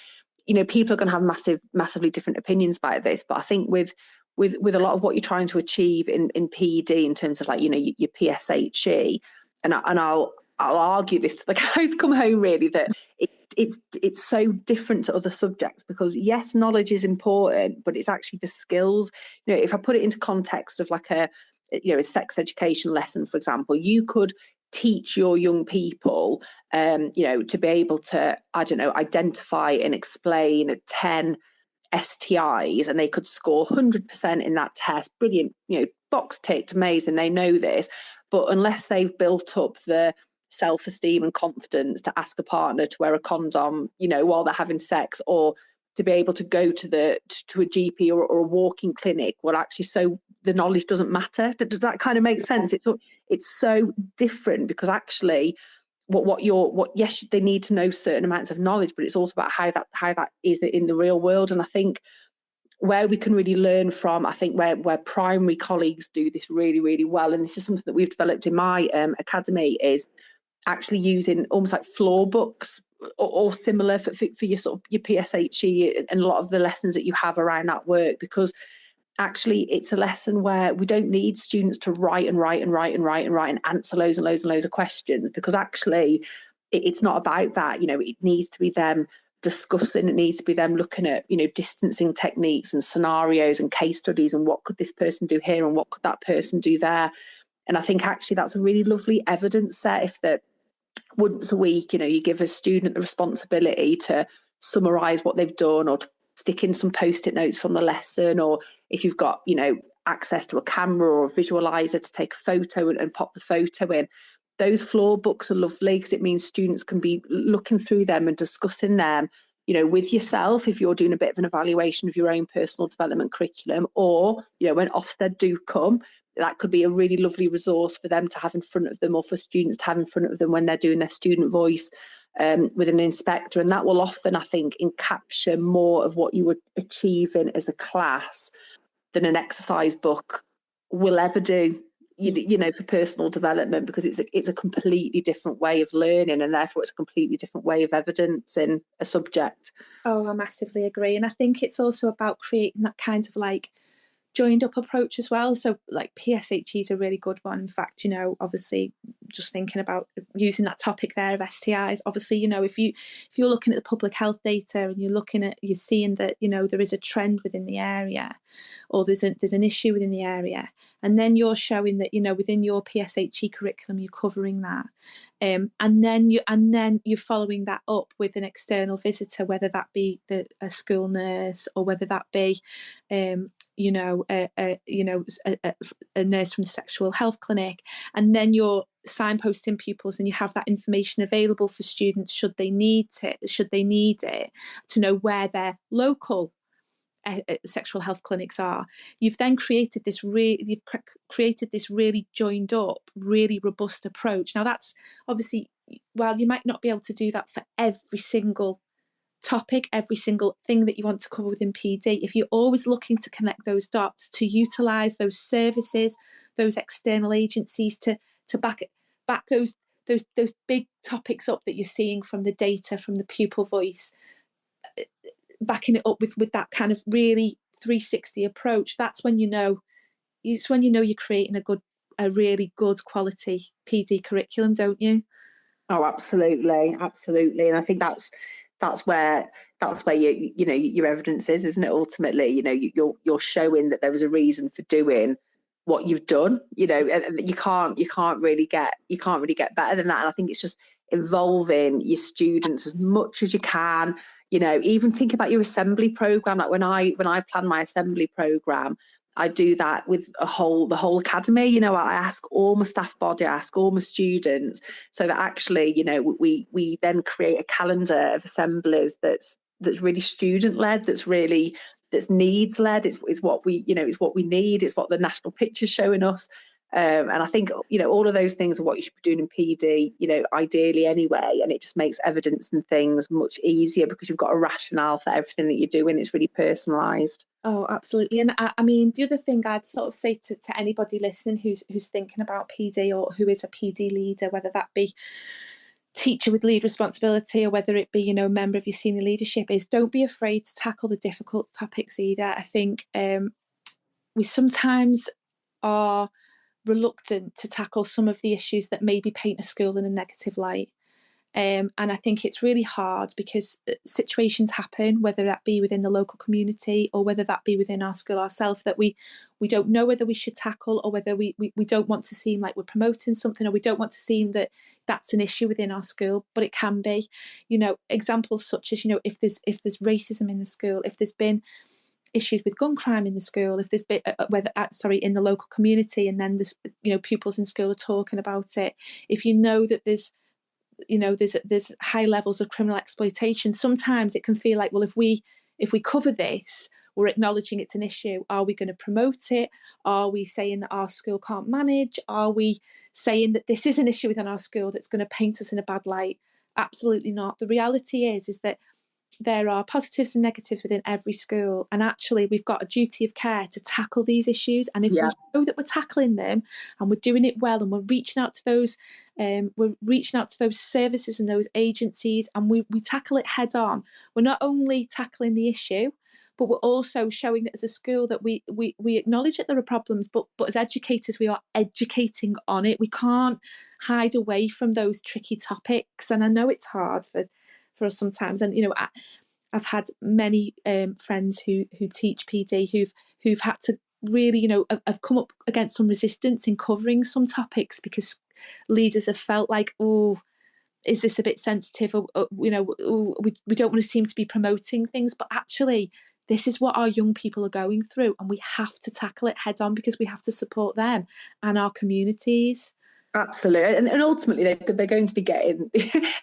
Speaker 4: people are going to have massively different opinions about this, but I think with a lot of what you're trying to achieve in PED, in terms of like, your PSHE, and I'll argue this to the guys come home, really, that it's so different to other subjects, because yes, knowledge is important, but it's actually the skills. If I put it into context of like a sex education lesson, for example, you could teach your young people to be able to, I don't know, identify and explain 10 STIs, and they could score 100% in that test. Brilliant, box ticked, amazing, they know this. But unless they've built up the self-esteem and confidence to ask a partner to wear a condom, while they're having sex, or to be able to go to a GP or a walking clinic, well, actually, so the knowledge doesn't matter. Does that kind of make sense? It's so different, because actually, yes, they need to know certain amounts of knowledge, but it's also about how that is in the real world. And I think where we can really learn from, I think where primary colleagues do this really, really well, and this is something that we've developed in my academy, is actually using almost like floor books or similar for your sort of your PSHE and a lot of the lessons that you have around that work, because actually it's a lesson where we don't need students to write and answer loads and loads of questions, because actually it's not about that. It needs to be them discussing, it needs to be them looking at distancing techniques and scenarios and case studies, and what could this person do here and what could that person do there. And I think actually that's a really lovely evidence set, if that once a week, you give a student the responsibility to summarise what they've done, or to stick in some post-it notes from the lesson, or if you've got, access to a camera or a visualizer to take a photo and pop the photo in. Those floor books are lovely, because it means students can be looking through them and discussing them, with yourself, if you're doing a bit of an evaluation of your own personal development curriculum, or, when Ofsted do come, that could be a really lovely resource for them to have in front of them, or for students to have in front of them when they're doing their student voice with an inspector. And that will often, I think, encapture more of what you were achieving as a class than an exercise book will ever do, for personal development, because it's a completely different way of learning, and therefore it's a completely different way of evidencing a subject.
Speaker 3: Oh, I massively agree. And I think it's also about creating that kind of like joined up approach as well. So like PSHE is a really good one. In fact, obviously just thinking about using that topic there of STIs, obviously, if you're looking at the public health data and you're seeing that, there is a trend within the area, or there's an issue within the area, and then you're showing that, within your PSHE curriculum, you're covering that. And then you're following that up with an external visitor, whether that be a school nurse, or whether that be a nurse from the sexual health clinic, and then you're signposting pupils, and you have that information available for students should they need it to know where their local sexual health clinics are. You've then created this really joined up, really robust approach. Now that's obviously, while you might not be able to do that for every single topic, every single thing that you want to cover within PD, if you're always looking to connect those dots, to utilise those services, those external agencies to back those big topics up that you're seeing from the data, from the pupil voice, backing it up with that kind of really 360 approach, that's when you're creating a really good quality PD curriculum, don't you?
Speaker 4: Oh, absolutely. And I think that's where your evidence is, isn't it? Ultimately, you're showing that there was a reason for doing what you've done, and you can't really get better than that. And I think it's just involving your students as much as you can. Even think about your assembly program. Like when I plan my assembly program, I do that with the whole academy. You know, I ask all my staff body, I ask all my students, so that actually, you know, we then create a calendar of assemblies that's really student led, that's needs led. It's what we, you know, it's what we need. It's what the national picture's showing us. And I think, you know, all of those things are what you should be doing in PD, you know, ideally anyway. And it just makes evidence and things much easier because you've got a rationale for everything that you're doing. It's really personalised.
Speaker 3: Oh, absolutely. And I mean, the other thing I'd sort of say to anybody listening who's thinking about PD or who is a PD leader, whether that be teacher with lead responsibility or whether it be, you know, a member of your senior leadership, is don't be afraid to tackle the difficult topics either. I think we sometimes are reluctant to tackle some of the issues that maybe paint a school in a negative light. And I think it's really hard because situations happen, whether that be within the local community or whether that be within our school ourselves, that we don't know whether we should tackle, or whether we don't want to seem like we're promoting something, or we don't want to seem that that's an issue within our school, but it can be. You know, examples such as, you know, if there's racism in the school, if there's been issues with gun crime in the school, if there's been in the local community, and then there's, you know, pupils in school are talking about it. If you know that there's high levels of criminal exploitation, sometimes it can feel like, well, if we cover this, we're acknowledging it's an issue. Are we going to promote it? Are we saying that our school can't manage? Are we saying that this is an issue within our school that's going to paint us in a bad light? Absolutely not. The reality is that there are positives and negatives within every school, and actually we've got a duty of care to tackle these issues. And if we know that we're tackling them and we're doing it well, and we're reaching out to those services and those agencies, and we tackle it head on, we're not only tackling the issue, but we're also showing that as a school that we acknowledge that there are problems, but as educators we are educating on it. We can't hide away from those tricky topics, and I know it's hard for us sometimes. And, you know, I've had many friends who teach PD who've had to really, you know, have come up against some resistance in covering some topics because leaders have felt like, oh, is this a bit sensitive? Or you know, we don't want to seem to be promoting things, but actually this is what our young people are going through, and we have to tackle it head on because we have to support them and our communities.
Speaker 4: Absolutely, and ultimately they're going to be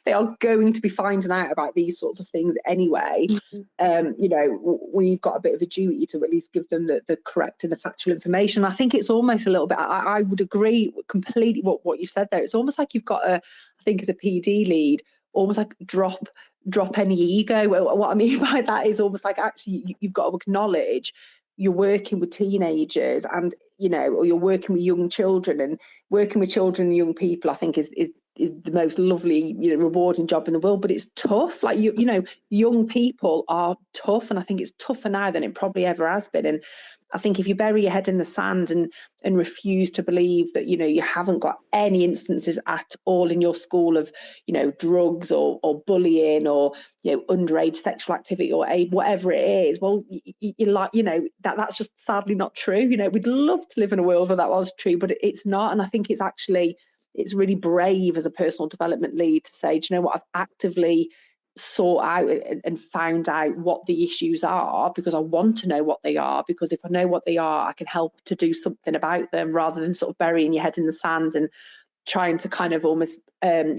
Speaker 4: they are going to be finding out about these sorts of things anyway. You know, we've got a bit of a duty to at least give them the correct and the factual information. I think it's almost a little bit, I would agree completely what you said there. It's almost like you've got I think as a PD lead, almost like drop any ego. What I mean by that is almost like actually you've got to acknowledge you're working with teenagers, and, you know, or you're working with young children, and working with children and young people, I think is the most lovely, you know, rewarding job in the world. But it's tough. Like, you know, young people are tough, and I think it's tougher now than it probably ever has been. And I think if you bury your head in the sand and refuse to believe that, you know, you haven't got any instances at all in your school of, you know, drugs or bullying or, you know, underage sexual activity or whatever it is, well, you're like, you know, that's just sadly not true. You know, we'd love to live in a world where that was true, but it's not. And I think it's really brave as a personal development lead to say, do you know what, I've actively sought out and found out what the issues are because I want to know what they are, because if I know what they are, I can help to do something about them, rather than sort of burying your head in the sand and trying to kind of almost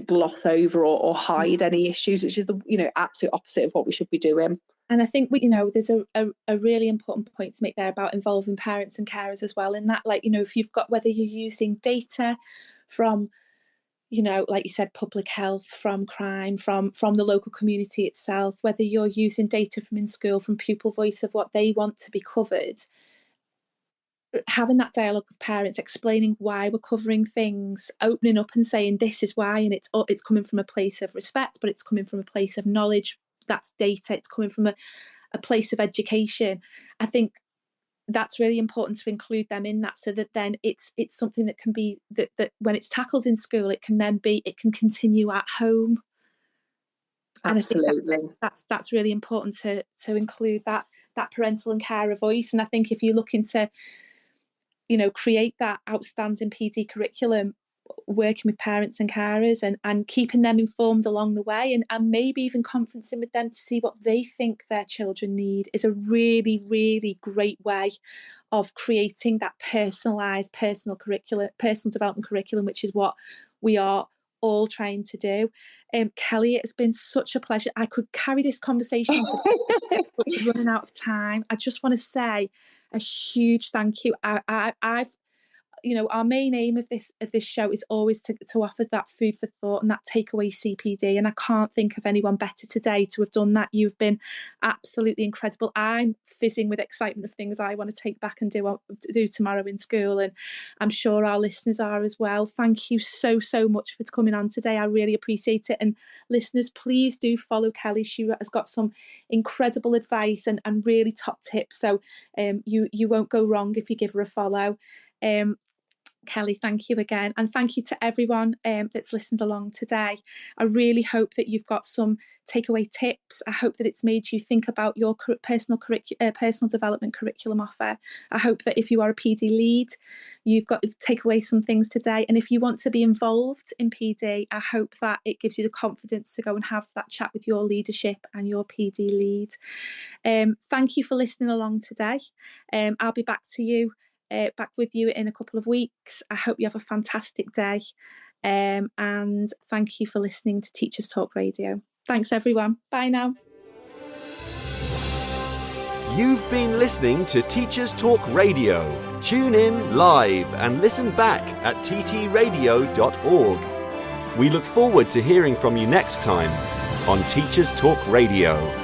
Speaker 4: gloss over or hide any issues, which is the, you know, absolute opposite of what we should be doing.
Speaker 3: And I think you know, there's a really important point to make there about involving parents and carers as well. In that, like, you know, if you've got, whether you're using data from, you know, like you said, public health, from crime, from the local community itself, whether you're using data from in school, from pupil voice of what they want to be covered, having that dialogue with parents, explaining why we're covering things, opening up and saying this is why, and it's coming from a place of respect, but it's coming from a place of knowledge. That's data. It's coming from a place of education. I think that's really important to include them in that, so that then it's something that can be that when it's tackled in school, it can continue at home.
Speaker 4: Absolutely.
Speaker 3: And I think that's really important to include that parental and carer voice. And I think if you're looking to, you know, create that outstanding PD curriculum, working with parents and carers and keeping them informed along the way, and maybe even conferencing with them to see what they think their children need is a really, really great way of creating that personalised personal development curriculum, which is what we are all trying to do. Kelly, it's been such a pleasure. I could carry this conversation on for days, but we're running out of time. I just want to say a huge thank you. I've our main aim of this show is always to offer that food for thought and that takeaway CPD, and I can't think of anyone better today to have done that. You've been absolutely incredible. I'm fizzing with excitement of things I want to take back and do tomorrow in school, and I'm sure our listeners are as well. Thank you so much for coming on today. I really appreciate it. And listeners, please do follow Kelly. She has got some incredible advice and really top tips, so you won't go wrong if you give her a follow. Kelly, thank you again, and thank you to everyone that's listened along today. I really hope that you've got some takeaway tips. I hope that it's made you think about your personal development curriculum offer. I hope that if you are a PD lead, you've got to take away some things today, and if you want to be involved in PD, I hope that it gives you the confidence to go and have that chat with your leadership and your PD lead. Thank you for listening along today. I'll be back with you in a couple of weeks. I hope you have a fantastic day, and thank you for listening to Teachers Talk Radio. Thanks everyone. Bye now.
Speaker 5: You've been listening to Teachers Talk Radio. Tune in live and listen back at ttradio.org. We look forward to hearing from you next time on Teachers Talk Radio.